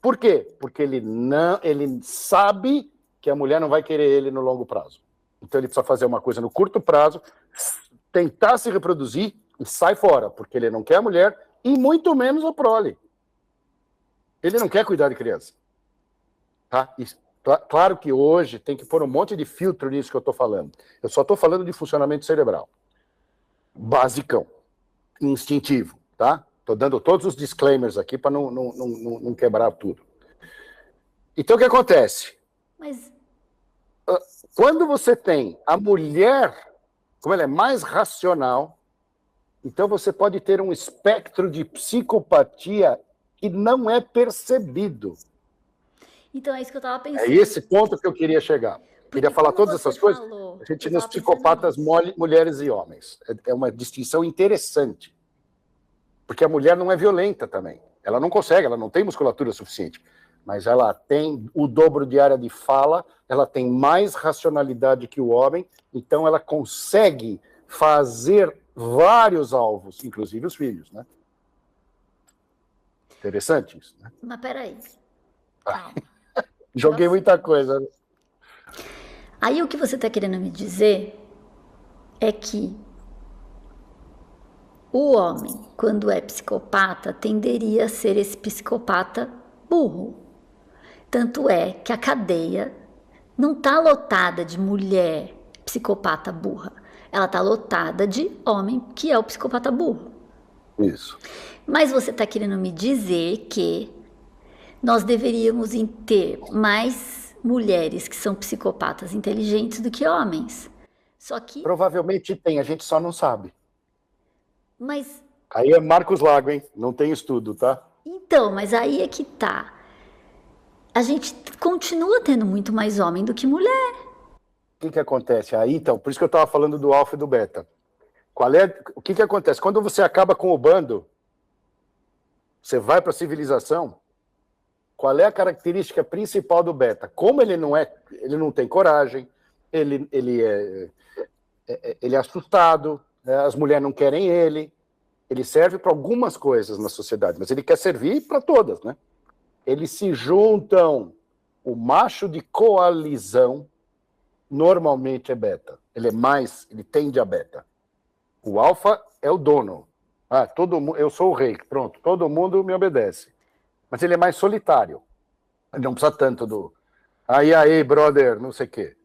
Por quê? Porque ele sabe que a mulher não vai querer ele no longo prazo. Então ele precisa fazer uma coisa no curto prazo, tentar se reproduzir e sai fora, porque ele não quer a mulher e muito menos a prole. Ele não quer cuidar de criança. Tá? E, claro que hoje tem que pôr um monte de filtro nisso que eu estou falando. Eu só estou falando de funcionamento cerebral. Basicão. Instintivo, tá? Estou dando todos os disclaimers aqui para não quebrar tudo. Então, o que acontece? Mas quando você tem a mulher, como ela é mais racional, então você pode ter um espectro de psicopatia que não é percebido. Então é isso que eu estava É pensando. esse ponto que eu queria chegar. Queria falar como todas você essas coisas. falou, A gente eu nos estava pensando psicopatas nisso. mulheres e homens. É uma distinção interessante. Porque a mulher não é violenta também. Ela não consegue, ela não tem musculatura suficiente. Mas ela tem o dobro de área de fala, ela tem mais racionalidade que o homem, então ela consegue fazer vários alvos, inclusive os filhos, né? Interessante isso, né? Mas peraí, calma. Joguei muita coisa. Aí o que você está querendo me dizer é que o homem, quando é psicopata, tenderia a ser esse psicopata burro. Tanto é que a cadeia não está lotada de mulher psicopata burra. Ela está lotada de homem que é o psicopata burro. Isso. Mas você está querendo me dizer que nós deveríamos ter mais mulheres que são psicopatas inteligentes do que homens. Só que, Provavelmente tem, a gente só não sabe. mas Aí é Marcos Lago, hein? Não tem estudo, tá? então, mas aí é que tá. A gente continua tendo muito mais homem do que mulher. O que acontece? Aí, então, por isso que eu estava falando do alfa e do beta. O que acontece? Quando você acaba com o bando, você vai para a civilização, qual é a característica principal do beta? Como ele não tem coragem, ele é assustado, né? As mulheres não querem ele serve para algumas coisas na sociedade, mas ele quer servir para todas, né? Eles se juntam. O macho de coalizão normalmente é beta. Ele tende a beta. O alfa é o dono. Eu sou o rei, pronto, todo mundo me obedece. Mas ele é mais solitário. Ele não precisa tanto do aí, brother, não sei o quê.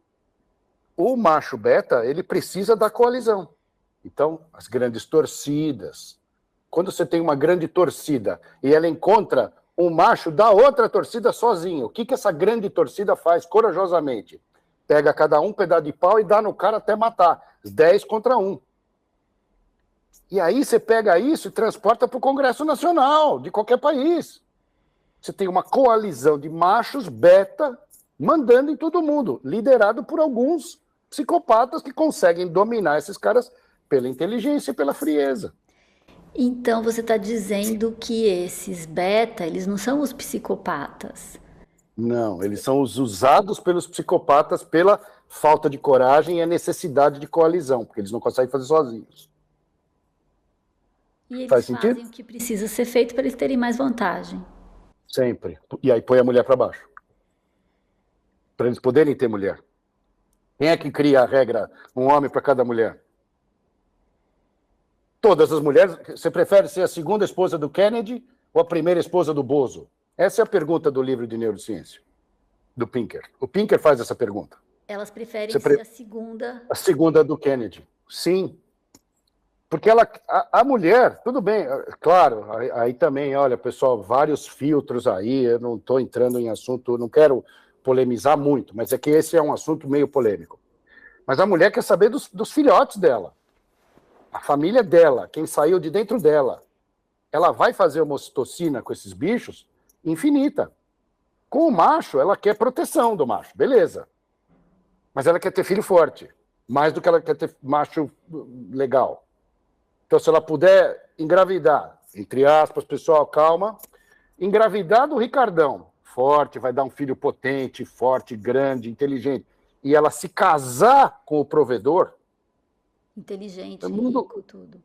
O macho beta, ele precisa da coalizão. Então, as grandes torcidas. Quando você tem uma grande torcida e ela encontra um macho da outra torcida sozinho, o que essa grande torcida faz corajosamente? Pega cada um pedaço de pau e dá no cara até matar. 10 contra 1. E aí você pega isso e transporta para o Congresso Nacional de qualquer país. Você tem uma coalizão de machos beta mandando em todo mundo, liderado por alguns psicopatas que conseguem dominar esses caras pela inteligência e pela frieza. Então você está dizendo que esses beta, eles não são os psicopatas. Não, eles são os usados pelos psicopatas pela falta de coragem e a necessidade de coalizão, porque eles não conseguem fazer sozinhos. E Faz eles sentido? fazem o que precisa ser feito para eles terem mais vantagem. Sempre. E aí põe a mulher para baixo. Para eles poderem ter mulher. Quem é que cria a regra, um homem para cada mulher? Todas as mulheres. Você prefere ser a segunda esposa do Kennedy ou a primeira esposa do Bozo? Essa é a pergunta do livro de neurociência, do Pinker. O Pinker faz essa pergunta. Elas preferem ser a segunda. A segunda do Kennedy. Sim. Porque a mulher, tudo bem, claro, aí também, olha, pessoal, vários filtros aí, eu não estou entrando em assunto, não quero polemizar muito, mas é que esse é um assunto meio polêmico. Mas a mulher quer saber dos filhotes dela, a família dela, quem saiu de dentro dela. Ela vai fazer uma ocitocina com esses bichos infinita. Com o macho, ela quer proteção do macho, beleza. Mas ela quer ter filho forte, mais do que ela quer ter macho legal. Então, se ela puder engravidar, entre aspas, pessoal, calma, engravidar do Ricardão, forte, vai dar um filho potente, forte, grande, inteligente, e ela se casar com o provedor, Inteligente, mundo, rico, tudo.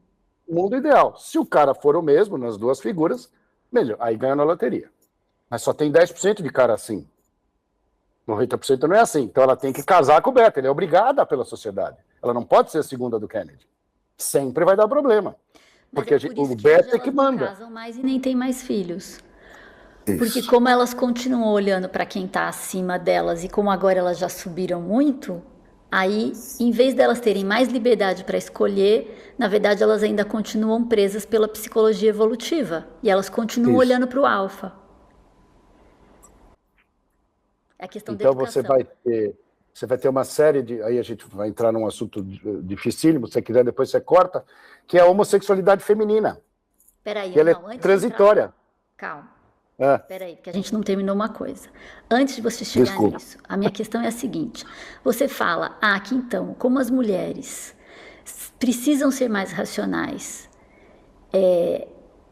Mundo ideal. Se o cara for o mesmo nas duas figuras, melhor, aí ganha na loteria. Mas só tem 10% de cara assim. 90% não é assim. Então ela tem que casar com o Beta, ele é obrigada pela sociedade. Ela não pode ser a segunda do Kennedy. Sempre vai dar problema. Porque o Beta é que manda. Não casam mais e nem tem mais filhos. Isso. Porque como elas continuam olhando para quem está acima delas e como agora elas já subiram muito, aí, em vez delas terem mais liberdade para escolher, na verdade elas ainda continuam presas pela psicologia evolutiva. E elas continuam olhando para o alfa. É a questão da educação. Você vai ter uma série de... Aí a gente vai entrar num assunto dificílimo, se você quiser depois você corta, que é a homossexualidade feminina. Peraí, ela é transitória. Calma. Ah, Peraí, porque a gente não terminou uma coisa. Antes de você chegar desculpa. nisso, a minha questão é a seguinte: você fala, que então, como as mulheres precisam ser mais racionais,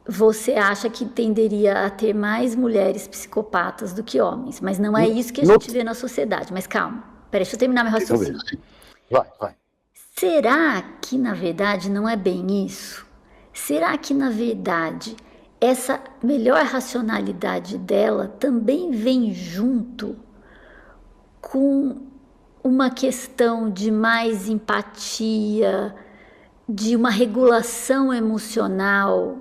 você acha que tenderia a ter mais mulheres psicopatas do que homens, mas não é isso que a No, gente vê na sociedade. Mas calma, peraí, deixa eu terminar meu deixa eu ver. raciocínio. Vai, vai. Será que na verdade não é bem isso? Será que na verdade essa melhor racionalidade dela também vem junto com uma questão de mais empatia, de uma regulação emocional?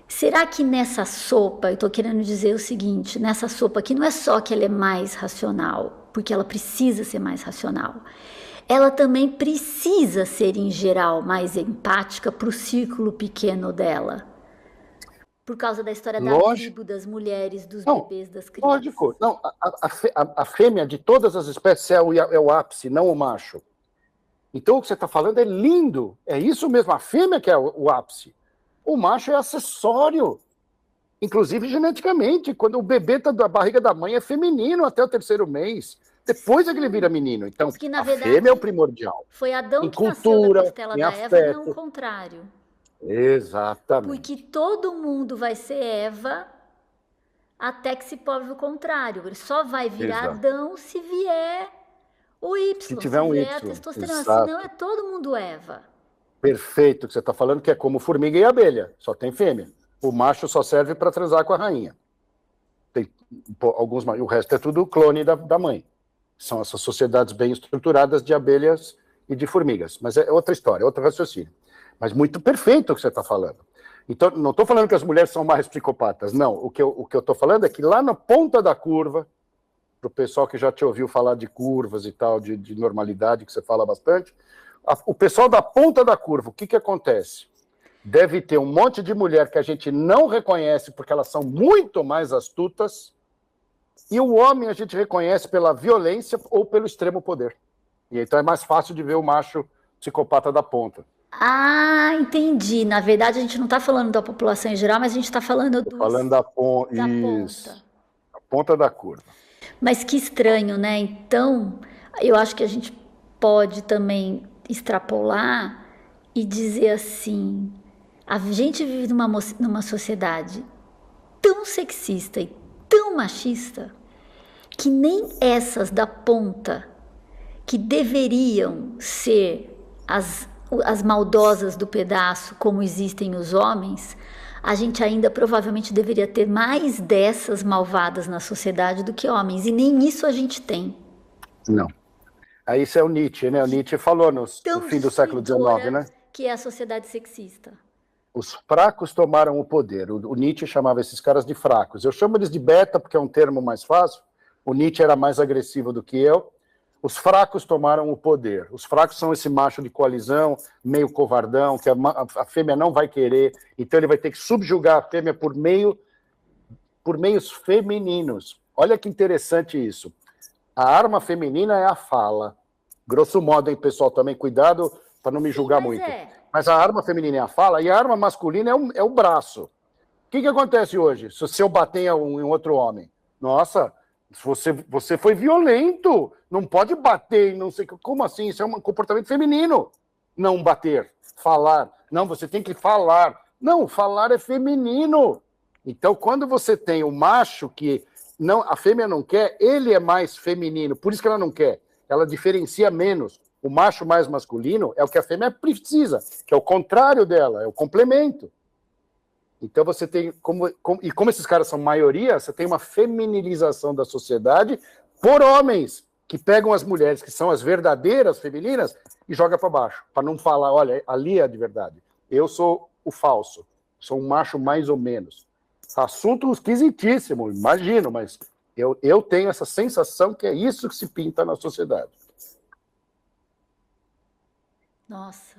Será que nessa sopa, eu estou querendo dizer o seguinte, nessa sopa que não é só que ela é mais racional, porque ela precisa ser mais racional, ela também precisa ser, em geral, mais empática para o círculo pequeno dela, por causa da história da Lógico. tribo, das mulheres, dos Não, bebês, das crianças. lógico. Não, a fêmea de todas as espécies é o ápice, não o macho. Então, o que você está falando é lindo. É isso mesmo, a fêmea que é o ápice. O macho é acessório, inclusive geneticamente. Quando o bebê está da barriga da mãe, é feminino até o terceiro mês. Depois é que ele vira menino. Então, Diz que, na a fêmea é o verdade, primordial. foi Adão Em que nasceu da cultura, costela em da Eva e não o afeto. contrário. Porque Exatamente. todo mundo vai ser Eva até que se prove o contrário. Ele só vai virar Exato. Adão se vier o Se Y, tiver se um vier a Y. testosterona. Senão é Exato. todo mundo Eva. Perfeito, que você está falando que é como formiga e abelha, só tem fêmea. O macho só serve para transar com a rainha. Tem alguns, o resto é tudo clone da mãe. São essas sociedades bem estruturadas de abelhas e de formigas. Mas é outra história, outro raciocínio. Mas muito perfeito o que você está falando. Então, não estou falando que as mulheres são mais psicopatas, não. O que eu estou falando é que lá na ponta da curva, para o pessoal que já te ouviu falar de curvas e tal, de normalidade, que você fala bastante, o pessoal da ponta da curva, o que acontece? Deve ter um monte de mulher que a gente não reconhece porque elas são muito mais astutas, e o homem a gente reconhece pela violência ou pelo extremo poder. E então é mais fácil de ver o macho psicopata da ponta. Ah, entendi. Na verdade, a gente não está falando da população em geral, mas a gente está falando Estou falando da isso, ponta. a ponta da curva. Mas que estranho, né? Então, eu acho que a gente pode também extrapolar e dizer assim: a gente vive numa sociedade tão sexista e tão machista que nem essas da ponta, que deveriam ser as maldosas do pedaço, como existem os homens, a gente ainda provavelmente deveria ter mais dessas malvadas na sociedade do que homens, e nem isso a gente tem. Não. Aí isso é o Nietzsche, né? O Nietzsche falou no Tão fim do século XIX, destruidora né? que é a sociedade sexista. Os fracos tomaram o poder. O Nietzsche chamava esses caras de fracos. Eu chamo eles de beta porque é um termo mais fácil. O Nietzsche era mais agressivo do que eu. Os fracos tomaram o poder. Os fracos são esse macho de coalizão, meio covardão, que a fêmea não vai querer, então ele vai ter que subjugar a fêmea por meios femininos. Olha que interessante isso. A arma feminina é a fala. Grosso modo, hein, pessoal, também cuidado para não me julgar mas muito. é. Mas a arma feminina é a fala e a arma masculina é o braço. O que acontece hoje se eu bater em outro homem? Nossa, você foi violento, não pode bater, não sei como assim, isso é um comportamento feminino, não bater, falar, não, você tem que falar, não, falar é feminino. Então, quando você tem o macho que não, a fêmea não quer, ele é mais feminino, por isso que ela não quer, ela diferencia menos. O macho mais masculino é o que a fêmea precisa, que é o contrário dela, é o complemento. Então você tem, como esses caras são maioria, você tem uma feminilização da sociedade por homens que pegam as mulheres que são as verdadeiras femininas e joga para baixo, para não falar, olha, ali é a de verdade. Eu sou o falso, sou um macho mais ou menos. Assunto esquisitíssimo, imagino, mas eu tenho essa sensação que é isso que se pinta na sociedade. Nossa.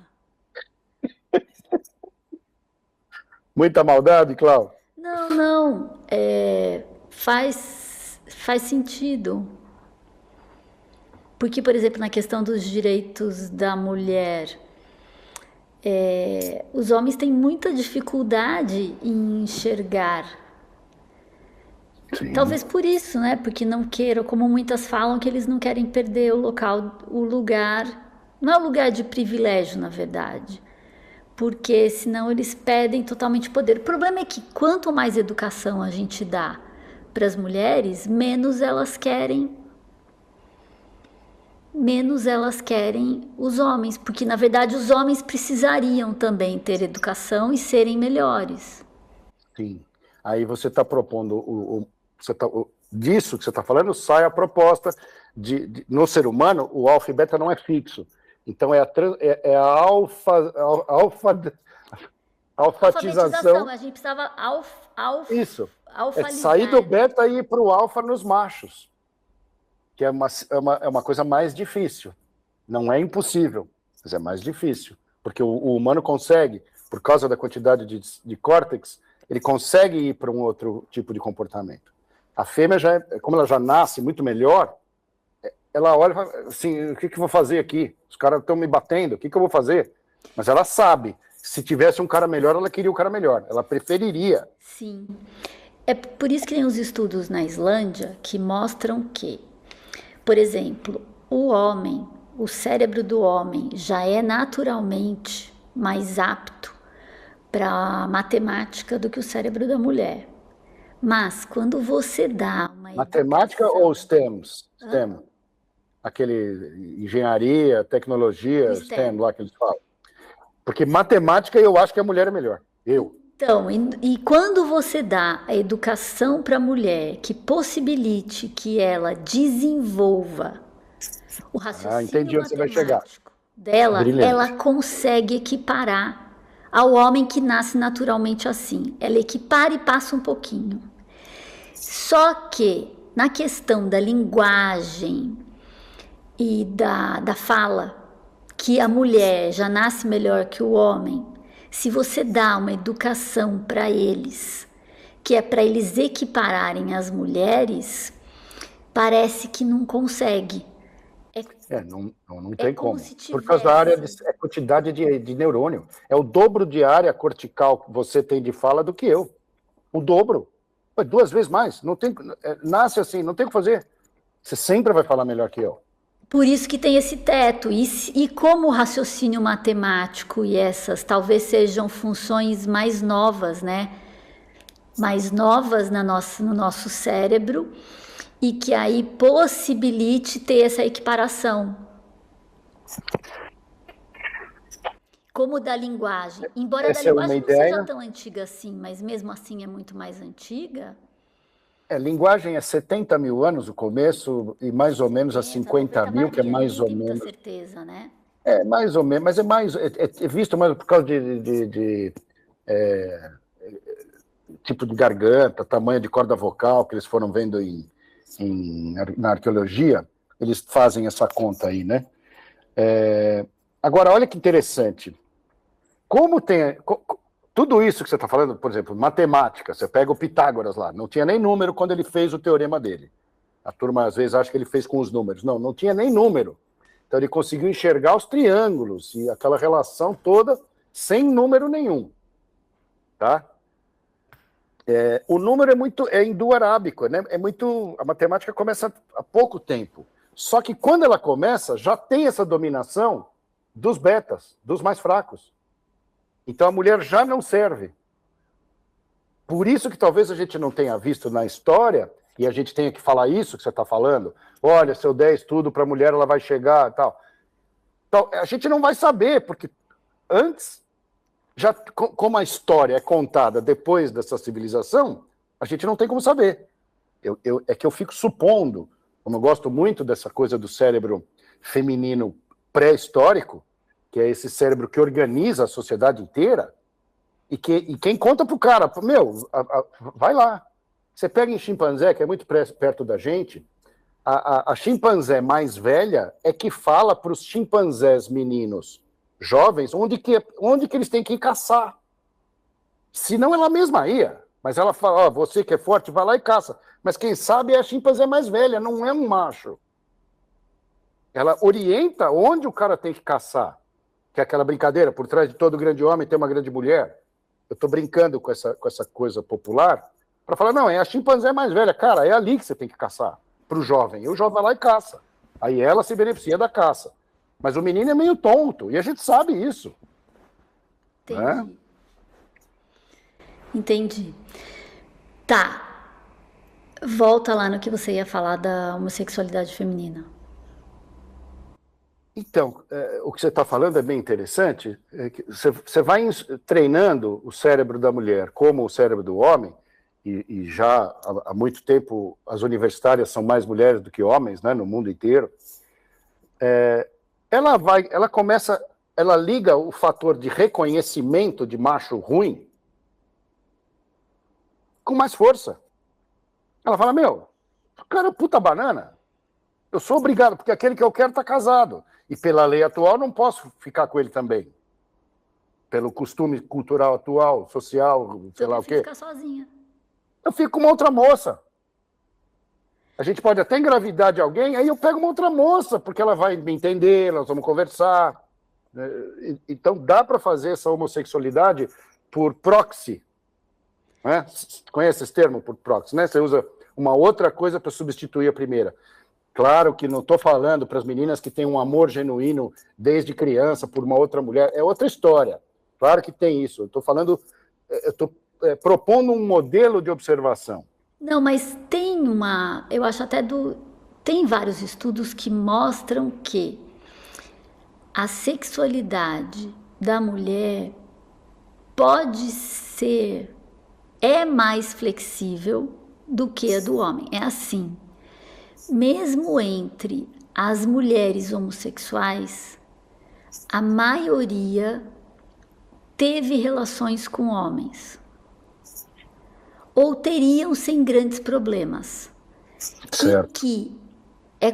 Muita maldade, Cláudio? Não. Faz sentido. Porque, por exemplo, na questão dos direitos da mulher, os homens têm muita dificuldade em enxergar Sim. Talvez por isso, né? Porque não queiram, como muitas falam, que eles não querem perder o local, o lugar. Não é um lugar de privilégio, na verdade. Porque senão eles perdem totalmente poder. O problema é que quanto mais educação a gente dá para as mulheres, menos elas querem os homens, porque na verdade os homens precisariam também ter educação e serem melhores. Sim. Aí você está propondo, disso que você está falando, sai a proposta no ser humano, o alfa e beta não é fixo. Então é a alfatização. A gente precisava Isso. É alfalizar. sair do beta e ir para o alfa nos machos, que é uma coisa mais difícil. Não é impossível, mas é mais difícil. Porque o humano consegue, por causa da quantidade de córtex, ele consegue ir para um outro tipo de comportamento. A fêmea, como ela já nasce muito melhor, ela olha e fala assim, o que eu vou fazer aqui? Os caras estão me batendo, o que eu vou fazer? Mas ela sabe, se tivesse um cara melhor, ela queria o cara melhor, ela preferiria. Sim. É por isso que tem os estudos na Islândia que mostram que, por exemplo, o cérebro do homem já é naturalmente mais apto para matemática do que o cérebro da mulher. Mas quando você dá uma Matemática educação... ou STEMs? STEM. Aquele engenharia, tecnologia, STEM lá que eles falam. Porque matemática eu acho que a mulher é melhor. Então, e quando você dá a educação para a mulher que possibilite que ela desenvolva o raciocínio matemático dela, Brilhante. ela consegue equiparar ao homem que nasce naturalmente assim. Ela equipara e passa um pouquinho. Só que na questão da linguagem e da fala, que a mulher já nasce melhor que o homem, se você dá uma educação para eles, que é para eles equipararem as mulheres, parece que não consegue. Não tem como. Por causa da área quantidade de neurônio. É o dobro de área cortical que você tem de fala do que eu. O dobro. 2 vezes mais. Não tem, nasce assim, não tem o que fazer. Você sempre vai falar melhor que eu. Por isso que tem esse teto. E como o raciocínio matemático e essas talvez sejam funções mais novas, né? Mais novas no nosso cérebro, e que aí possibilite ter essa equiparação. Como da linguagem. Embora a linguagem não seja tão antiga assim, mas mesmo assim é muito mais antiga. Linguagem é 70 mil anos o começo e mais ou menos a 50 mil, que é mais ou menos. Com certeza, né? Mais ou menos, mas é visto mais por causa tipo de garganta, tamanho de corda vocal que eles foram vendo na arqueologia, eles fazem essa conta aí, né? Agora, olha que interessante. Como tem... Tudo isso que você está falando, por exemplo, matemática, você pega o Pitágoras lá, não tinha nem número quando ele fez o teorema dele. A turma, às vezes, acha que ele fez com os números. Não tinha nem número. Então, ele conseguiu enxergar os triângulos e aquela relação toda sem número nenhum. Tá? O número é indo-arábico, né? A matemática começa há pouco tempo. Só que quando ela começa, já tem essa dominação dos betas, dos mais fracos. Então a mulher já não serve. Por isso que talvez a gente não tenha visto na história, e a gente tenha que falar isso que você está falando, olha, se eu der estudo para a mulher, ela vai chegar e tal. Então, a gente não vai saber, porque antes, já como a história é contada depois dessa civilização, a gente não tem como saber. É que eu fico supondo, como eu gosto muito dessa coisa do cérebro feminino pré-histórico, que é esse cérebro que organiza a sociedade inteira, e quem conta pro cara, vai lá. Você pega em chimpanzé, que é muito perto da gente, a chimpanzé mais velha é que fala para os chimpanzés meninos jovens onde que eles têm que ir caçar. Senão ela mesma ia. Mas ela fala, você que é forte, vai lá e caça. Mas quem sabe é a chimpanzé mais velha, não é um macho. Ela orienta onde o cara tem que caçar. Que é aquela brincadeira, por trás de todo grande homem tem uma grande mulher. Eu estou brincando com essa coisa popular, para falar, não, é a chimpanzé mais velha. Cara, é ali que você tem que caçar, para o jovem. E o jovem vai lá e caça. Aí ela se beneficia da caça. Mas o menino é meio tonto, e a gente sabe isso. Entendi. Né? Entendi. Tá. Volta lá no que você ia falar da homossexualidade feminina. Então, o que você está falando é bem interessante. Você vai treinando o cérebro da mulher como o cérebro do homem, e já há muito tempo as universitárias são mais mulheres do que homens, né, no mundo inteiro. Ela liga o fator de reconhecimento de macho ruim com mais força. Ela fala, meu, o cara é puta banana. Eu sou obrigado, porque aquele que eu quero está casado. E pela lei atual não posso ficar com ele também. Pelo costume cultural atual, social, sei lá o quê. Ficar sozinha. Eu fico com uma outra moça. A gente pode até engravidar de alguém, aí eu pego uma outra moça, porque ela vai me entender, nós vamos conversar. Então dá para fazer essa homossexualidade por proxy. Né? Conhece esse termo, por proxy, né? Você usa uma outra coisa para substituir a primeira. Claro que não estou falando para as meninas que têm um amor genuíno desde criança por uma outra mulher, é outra história. Claro que tem isso. Eu estou falando, eu estou propondo um modelo de observação. Não, mas eu acho tem vários estudos que mostram que a sexualidade da mulher é mais flexível do que a do homem. É assim. Mesmo entre as mulheres homossexuais, a maioria teve relações com homens. Ou teriam sem grandes problemas. Certo.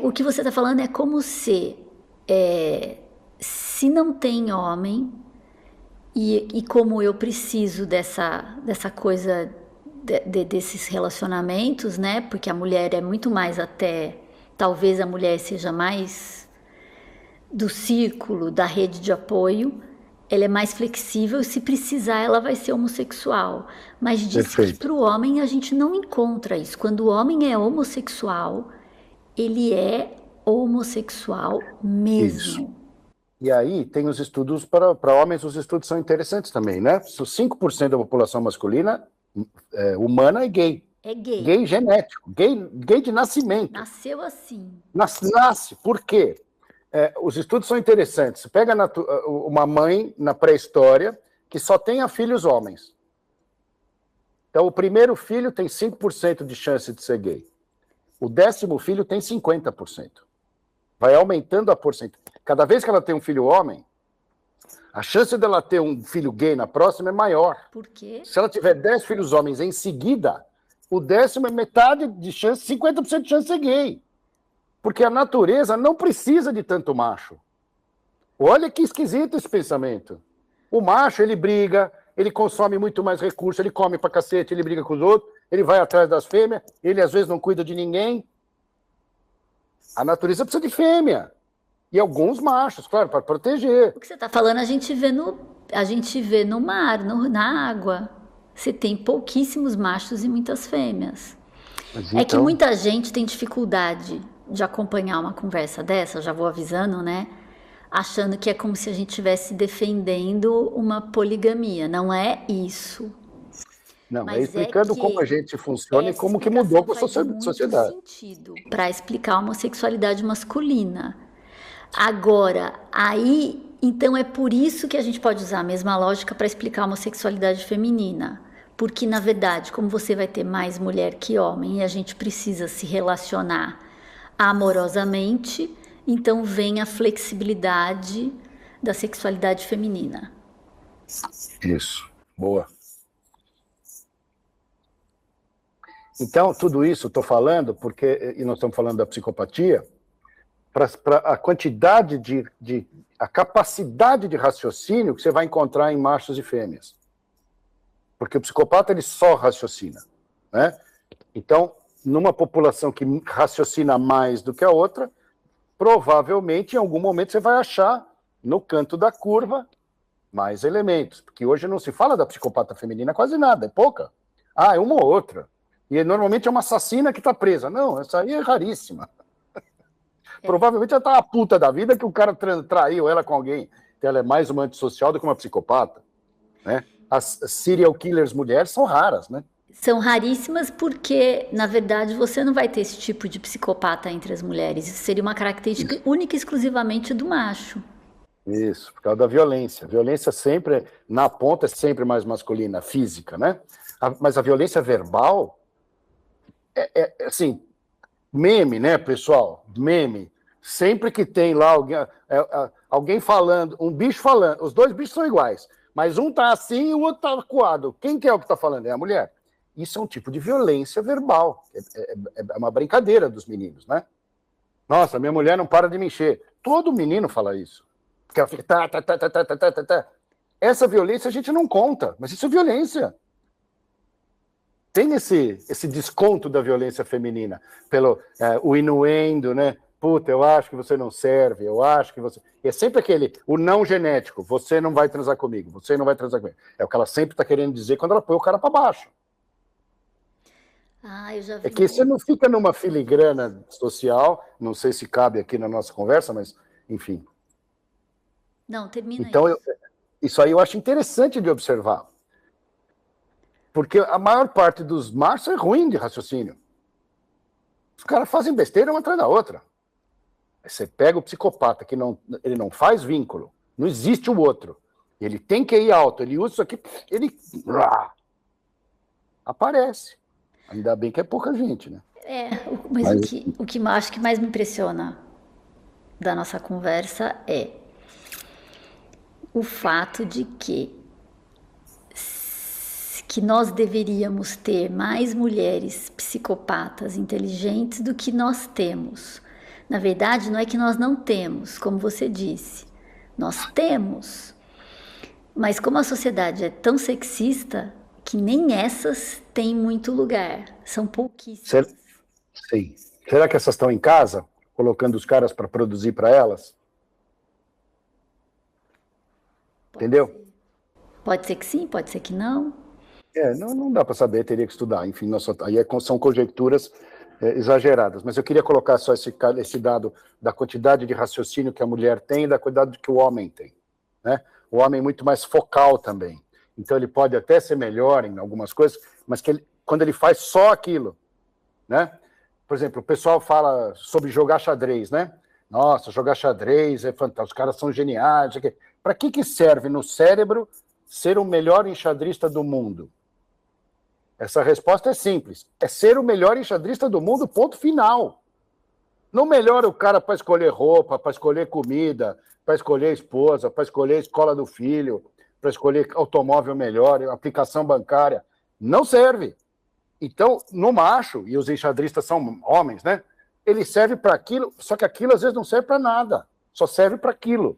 O que você está falando é como se não tem homem, e como eu preciso dessa coisa desses relacionamentos, né? Porque a mulher é muito mais talvez a mulher seja mais do círculo, da rede de apoio, ela é mais flexível, se precisar ela vai ser homossexual. Mas diz que para o homem a gente não encontra isso. Quando o homem é homossexual, ele é homossexual mesmo. Isso. E aí tem os estudos para homens, os estudos são interessantes também, né? 5% da população masculina humana é gay. É gay. Gay genético, gay de nascimento. Nasceu assim. Nasce. Por quê? Os estudos são interessantes. Você pega uma mãe na pré-história que só tenha filhos homens. Então, o primeiro filho tem 5% de chance de ser gay. O 10º filho tem 50%. Vai aumentando a porcentagem. Cada vez que ela tem um filho homem, a chance dela ter um filho gay na próxima é maior. Por quê? Se ela tiver 10 filhos homens em seguida, o 10º é metade de chance, 50% de chance de ser gay. Porque a natureza não precisa de tanto macho. Olha que esquisito esse pensamento. O macho, ele briga, ele consome muito mais recursos, ele come pra cacete, ele briga com os outros, ele vai atrás das fêmeas, ele às vezes não cuida de ninguém. A natureza precisa de fêmea. E alguns machos, claro, para proteger. O que você está falando a gente vê no mar, na água. Você tem pouquíssimos machos e muitas fêmeas. Mas É que muita gente tem dificuldade de acompanhar uma conversa dessa, já vou avisando, né? Achando que é como se a gente estivesse defendendo uma poligamia. Não é isso. Não, é explicando como a gente funciona e como que mudou com a sociedade. Muito sentido para explicar a homossexualidade masculina. Agora, então é por isso que a gente pode usar a mesma lógica para explicar a homossexualidade feminina. Porque, na verdade, como você vai ter mais mulher que homem e a gente precisa se relacionar amorosamente, então vem a flexibilidade da sexualidade feminina. Isso, boa. Então, tudo isso eu estou falando, e nós estamos falando da psicopatia, para a quantidade a capacidade de raciocínio que você vai encontrar em machos e fêmeas. Porque o psicopata, ele só raciocina, né? Então, numa população que raciocina mais do que a outra, provavelmente, em algum momento, você vai achar, no canto da curva, mais elementos. Porque hoje não se fala da psicopata feminina quase nada, é pouca. É uma ou outra. E normalmente é uma assassina que está presa. Não, essa aí é raríssima. Provavelmente ela está a puta da vida que o cara traiu ela com alguém. Então ela é mais uma antissocial do que uma psicopata. Né? As serial killers mulheres são raras, né? São raríssimas porque, na verdade, você não vai ter esse tipo de psicopata entre as mulheres. Isso seria uma característica única e exclusivamente do macho. Isso, por causa da violência. A violência sempre, na ponta, é sempre mais masculina, física, né? Mas a violência verbal assim, meme, né, pessoal? Meme. Sempre que tem lá alguém falando, um bicho falando, os dois bichos são iguais, mas um tá assim e o outro tá acuado. Quem que é o que tá falando? É a mulher. Isso é um tipo de violência verbal. É uma brincadeira dos meninos, né? Nossa, minha mulher não para de me encher. Todo menino fala isso. Porque ela fica tá. Essa violência a gente não conta, mas isso é violência. Tem esse desconto da violência feminina, pelo o inuendo, né? Puta, eu acho que você não serve, eu acho que você... É sempre o não genético, você não vai transar comigo, você não vai transar comigo. É o que ela sempre está querendo dizer quando ela põe o cara para baixo. Eu já vi. É que você não fica numa filigrana social, não sei se cabe aqui na nossa conversa, mas, enfim. Não, termina então, isso. Isso aí eu acho interessante de observar. Porque a maior parte dos machos é ruim de raciocínio. Os caras fazem besteira uma atrás da outra. Aí você pega o psicopata, que ele não faz vínculo, não existe o outro. Ele tem que ir alto, ele usa isso aqui, ele aparece. Ainda bem que é pouca gente, né? Mas o que eu acho que mais me impressiona da nossa conversa é o fato de que nós deveríamos ter mais mulheres psicopatas inteligentes do que nós temos. Na verdade, não é que nós não temos, como você disse. Nós temos. Mas como a sociedade é tão sexista, que nem essas têm muito lugar. São pouquíssimas. Sim. Será que essas estão em casa, colocando os caras para produzir para elas? Entendeu? Pode ser que sim, pode ser que não. Não dá para saber, teria que estudar. Enfim, aí são conjecturas exageradas. Mas eu queria colocar só esse dado da quantidade de raciocínio que a mulher tem e da quantidade que o homem tem. Né? O homem é muito mais focal também. Então ele pode até ser melhor em algumas coisas, mas quando ele faz só aquilo, né? Por exemplo, o pessoal fala sobre jogar xadrez, né? Nossa, jogar xadrez é fantástico, os caras são geniais. Para que serve no cérebro ser o melhor enxadrista do mundo? Essa resposta é simples. É ser o melhor enxadrista do mundo, ponto final. Não melhora o cara para escolher roupa, para escolher comida, para escolher esposa, para escolher a escola do filho, para escolher automóvel melhor, aplicação bancária. Não serve. Então, no macho, e os enxadristas são homens, né? Ele serve para aquilo, só que aquilo às vezes não serve para nada. Só serve para aquilo.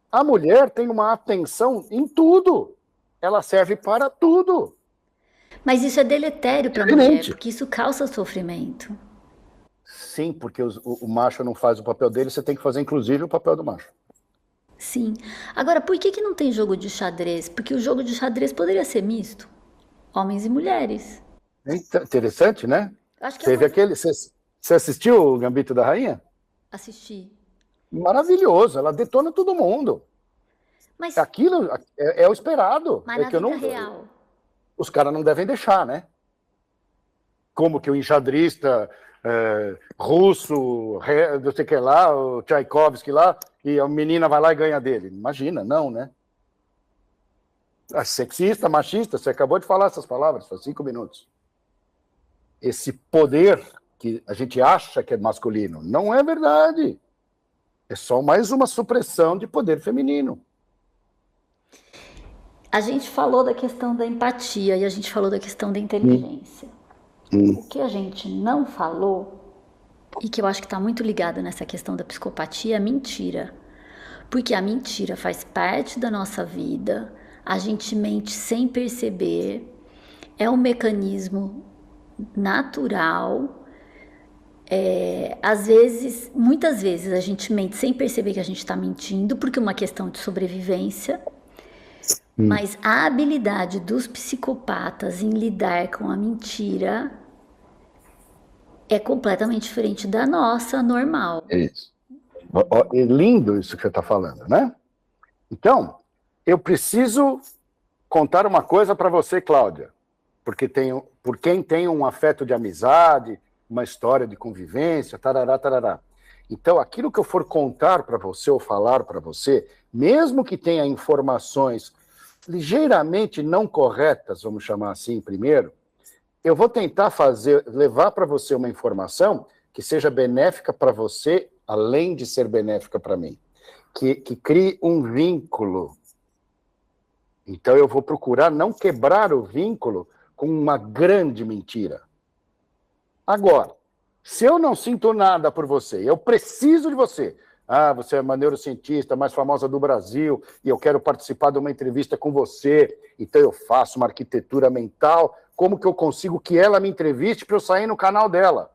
A mulher tem uma atenção em tudo. Ela serve para tudo. Mas isso é deletério para a mulher, porque isso causa sofrimento. Sim, porque o macho não faz o papel dele, você tem que fazer inclusive o papel do macho. Sim. Agora, por que não tem jogo de xadrez? Porque o jogo de xadrez poderia ser misto. Homens e mulheres. Interessante, né? Acho que teve aquele... Você assistiu o Gambito da Rainha? Assisti. Maravilhoso, ela detona todo mundo. Mas aquilo é o esperado. Mas na vida real. Os caras não devem deixar, né? Como que o enxadrista russo, não sei o que lá, o Tchaikovsky lá, e a menina vai lá e ganha dele. Imagina, não, né? Sexista, machista, você acabou de falar essas palavras, faz 5 minutos. Esse poder que a gente acha que é masculino, não é verdade. É só mais uma supressão de poder feminino. A gente falou da questão da empatia e a gente falou da questão da inteligência. O que a gente não falou, e que eu acho que está muito ligado nessa questão da psicopatia, é a mentira. Porque a mentira faz parte da nossa vida, a gente mente sem perceber, é um mecanismo natural. Muitas vezes a gente mente sem perceber que a gente está mentindo, porque é uma questão de sobrevivência. Mas a habilidade dos psicopatas em lidar com a mentira É completamente diferente da nossa normal. Isso. É lindo isso que você está falando, né? Então, eu preciso contar uma coisa para você, Cláudia, porque por quem tem um afeto de amizade, uma história de convivência, tarará, tarará. Então, aquilo que eu for contar para você ou falar para você, mesmo que tenha informações ligeiramente não corretas, vamos chamar assim primeiro, eu vou tentar levar para você uma informação que seja benéfica para você, além de ser benéfica para mim, que crie um vínculo. Então eu vou procurar não quebrar o vínculo com uma grande mentira. Agora, se eu não sinto nada por você, eu preciso de você. Ah, você é a neurocientista mais famosa do Brasil e eu quero participar de uma entrevista com você, então eu faço uma arquitetura mental. Como que eu consigo que ela me entreviste para eu sair no canal dela?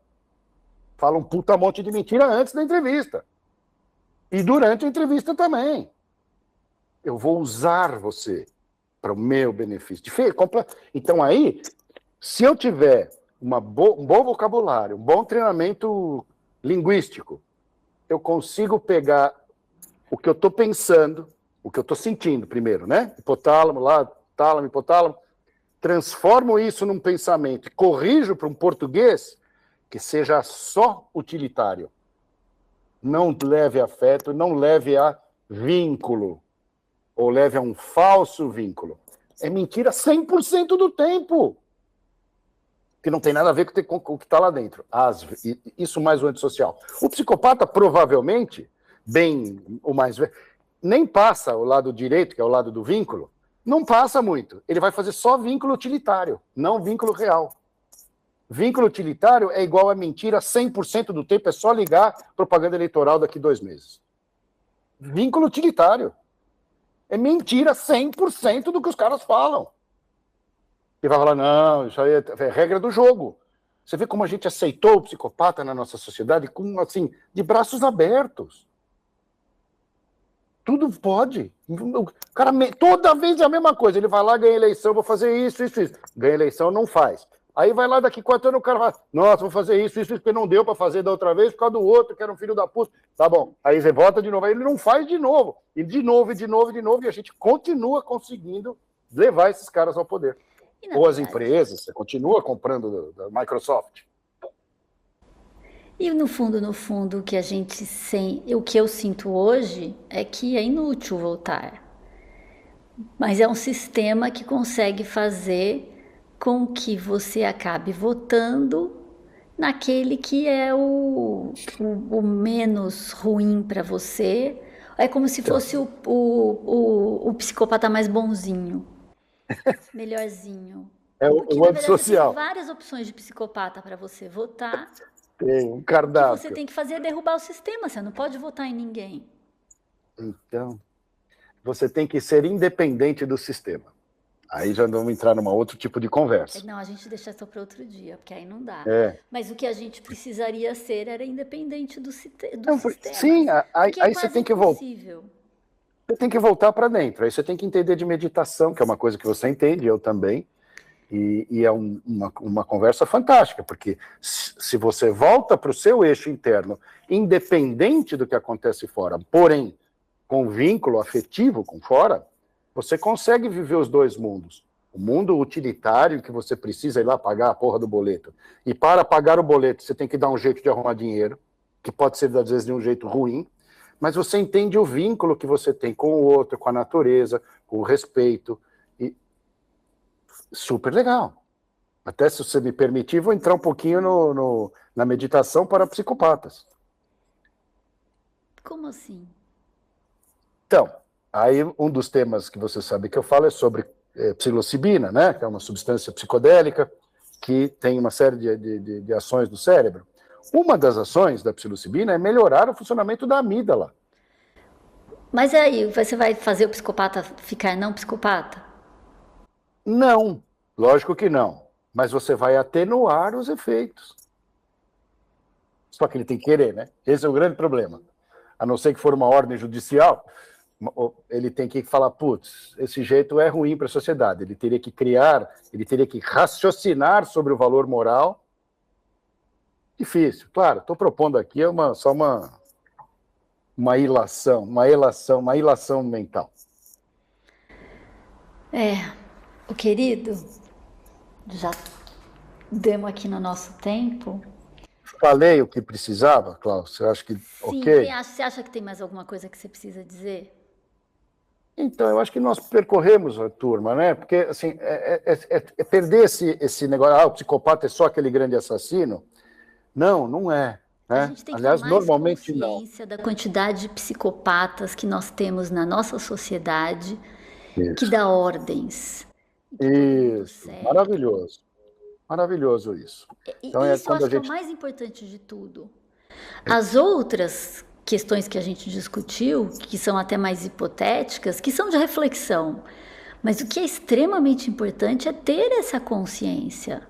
Fala um puta monte de mentira antes da entrevista. E durante a entrevista também. Eu vou usar você para o meu benefício. Então aí, se eu tiver um bom vocabulário, um bom treinamento linguístico, eu consigo pegar o que eu estou pensando, o que eu estou sentindo primeiro, né? Hipotálamo, lá, tálamo, hipotálamo, transformo isso num pensamento e corrijo para um português que seja só utilitário. Não leve a afeto, não leve a vínculo, ou leve a um falso vínculo. É mentira 100% do tempo. Que não tem nada a ver com o que está lá dentro. Isso mais o antissocial. O psicopata, provavelmente, nem passa o lado direito, que é o lado do vínculo, não passa muito. Ele vai fazer só vínculo utilitário, não vínculo real. Vínculo utilitário é igual a mentira 100% do tempo, é só ligar propaganda eleitoral daqui 2 meses. Vínculo utilitário. É mentira 100% do que os caras falam. E vai falar, não, isso aí é regra do jogo. Você vê como a gente aceitou o psicopata na nossa sociedade com, assim, de braços abertos. Tudo pode. O cara, toda vez é a mesma coisa. Ele vai lá, ganha eleição, vou fazer isso, isso, isso. Ganha eleição, não faz. Aí vai lá, daqui 4 anos, o cara fala, nossa, vou fazer isso, isso, porque não deu para fazer da outra vez, por causa do outro, que era um filho da puta. Tá bom. Aí você volta de novo. Aí ele não faz de novo. E de novo, e de novo, e de novo. E a gente continua conseguindo levar esses caras ao poder. Ou as empresas, você continua comprando da Microsoft. E no fundo, o que eu sinto hoje é que é inútil votar. Mas é um sistema que consegue fazer com que você acabe votando naquele que é o menos ruim para você. É como se fosse o psicopata mais bonzinho, melhorzinho. É Porque, o na verdade, você tem antissocial. várias opções de psicopata para você votar. Tem um O que cardápio. você tem que fazer é derrubar o sistema, você não pode votar em ninguém. Então, você tem que ser independente do sistema. Aí já vamos entrar num outro tipo de conversa. Não, a gente deixa só para outro dia, porque aí não dá. É. Mas o que a gente precisaria ser era independente do sistema. Sim, aí é você tem que impossível. Você tem que voltar para dentro. Aí você tem que entender de meditação, que é uma coisa que você entende, eu também. E é uma conversa fantástica, porque se você volta para o seu eixo interno, independente do que acontece fora, porém com vínculo afetivo com fora, você consegue viver os dois mundos. O mundo utilitário, que você precisa ir lá pagar a porra do boleto. E para pagar o boleto, você tem que dar um jeito de arrumar dinheiro, que pode ser, às vezes, de um jeito ruim, mas você entende o vínculo que você tem com o outro, com a natureza, com o respeito. E super legal. Até, se você me permitir, vou entrar um pouquinho na meditação para psicopatas. Como assim? Então, aí um dos temas que você sabe que eu falo é sobre psilocibina, né? Que é uma substância psicodélica que tem uma série de ações no cérebro. Uma das ações da psilocibina é melhorar o funcionamento da amígdala. Mas aí, você vai fazer o psicopata ficar não psicopata? Não, lógico que não. Mas você vai atenuar os efeitos. Só que ele tem que querer, né? Esse é o grande problema. A não ser que for uma ordem judicial, ele tem que falar, putz, esse jeito é ruim para a sociedade. Ele teria que criar, ele teria que raciocinar sobre o valor moral Difícil, claro. Estou propondo aqui só uma ilação mental. O querido, já demos aqui no nosso tempo. Falei o que precisava, Klaus? Você acha que Sim, ok? você acha que tem mais alguma coisa que você precisa dizer? Então, eu acho que nós percorremos a turma, né? Porque, assim, é perder esse negócio, o psicopata é só aquele grande assassino. Não, não é. A Né? gente tem que ter Aliás, mais normalmente não. consciência da quantidade de psicopatas que nós temos na nossa sociedade, que Isso. dá ordens. E que todo mundo Isso. segue. Maravilhoso. Maravilhoso isso. Então, E isso eu quando acho a que é o gente... mais importante de tudo. As outras questões que a gente discutiu, que são até mais hipotéticas, que são de reflexão. Mas o que é extremamente importante é ter essa consciência.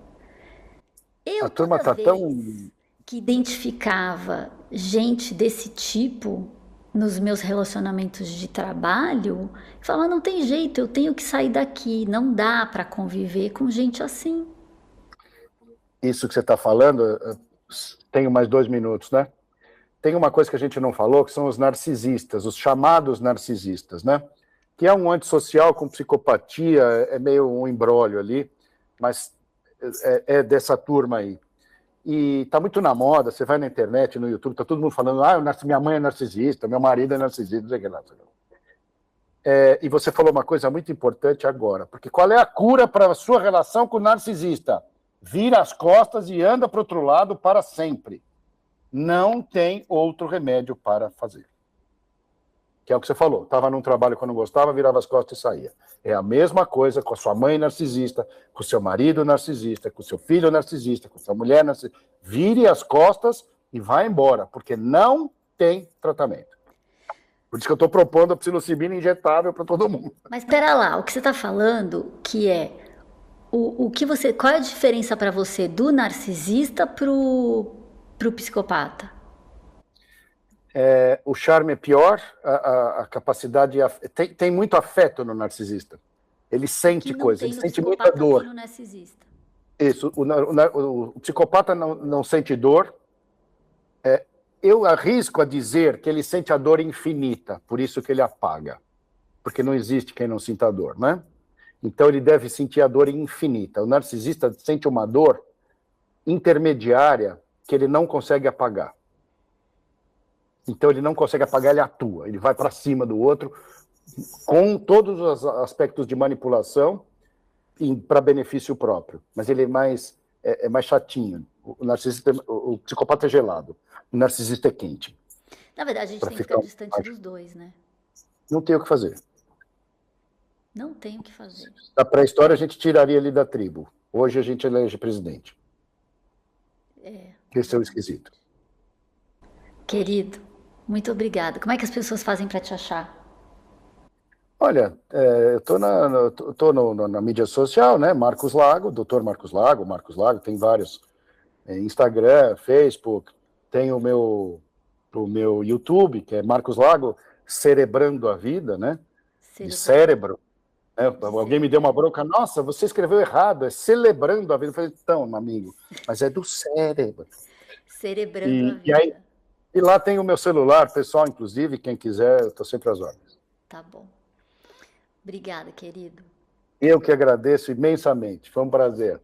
A Eu, turma toda está vez tão... que identificava gente desse tipo nos meus relacionamentos de trabalho, falava, não tem jeito, eu tenho que sair daqui, não dá para conviver com gente assim. Isso que você está falando, tenho mais 2 minutos, né? Tem uma coisa que a gente não falou, que são os narcisistas, os chamados narcisistas, né? Que é um antissocial com psicopatia, é meio um imbróglio ali, mas é dessa turma aí. E tá muito na moda, você vai na internet, no YouTube, tá todo mundo falando, minha mãe é narcisista, meu marido é narcisista, não sei o que lá. E você falou uma coisa muito importante agora, porque qual é a cura para a sua relação com o narcisista? Vira as costas e anda para o outro lado para sempre. Não tem outro remédio para fazer. Que é o que você falou. Estava num trabalho quando não gostava, virava as costas e saía. É a mesma coisa com a sua mãe narcisista, com o seu marido narcisista, com o seu filho narcisista, com a sua mulher narcisista. Vire as costas e vá embora, porque não tem tratamento. Por isso que eu estou propondo a psilocibina injetável para todo mundo. Mas espera lá, o que você está falando que é qual é a diferença para você do narcisista pro psicopata? O charme é pior, a capacidade... Tem muito afeto no narcisista. Ele sente coisa, ele sente muita dor. E no narcisista. Isso, o psicopata não sente dor. Eu arrisco a dizer que ele sente a dor infinita, por isso que ele apaga. Porque não existe quem não sinta dor, né? Então ele deve sentir a dor infinita. O narcisista sente uma dor intermediária que ele não consegue apagar. Então ele não consegue apagar, ele atua. Ele vai para cima do outro com todos os aspectos de manipulação para benefício próprio. Mas ele é mais chatinho. O psicopata é gelado. O narcisista é quente. Na verdade, a gente tem que ficar distante dos dois, né? Não tem o que fazer. Não tem o que fazer. Da pré-história, a gente tiraria ele da tribo. Hoje, a gente elege presidente. Esse é o esquisito. Querido, muito obrigada. Como é que as pessoas fazem para te achar? Olha, eu estou na mídia social, né? Marcos Lago, Dr. Marcos Lago, tem vários. Instagram, Facebook, tem o meu YouTube, que é Marcos Lago, Cerebrando a Vida, né? De cérebro. Alguém me deu uma bronca, nossa, você escreveu errado, é Celebrando a Vida. Eu falei, então, amigo, mas é do cérebro. Cerebrando a Vida. E lá tem o meu celular, pessoal, inclusive, quem quiser, eu estou sempre às ordens. Tá bom. Obrigada, querido. Eu que agradeço imensamente, foi um prazer.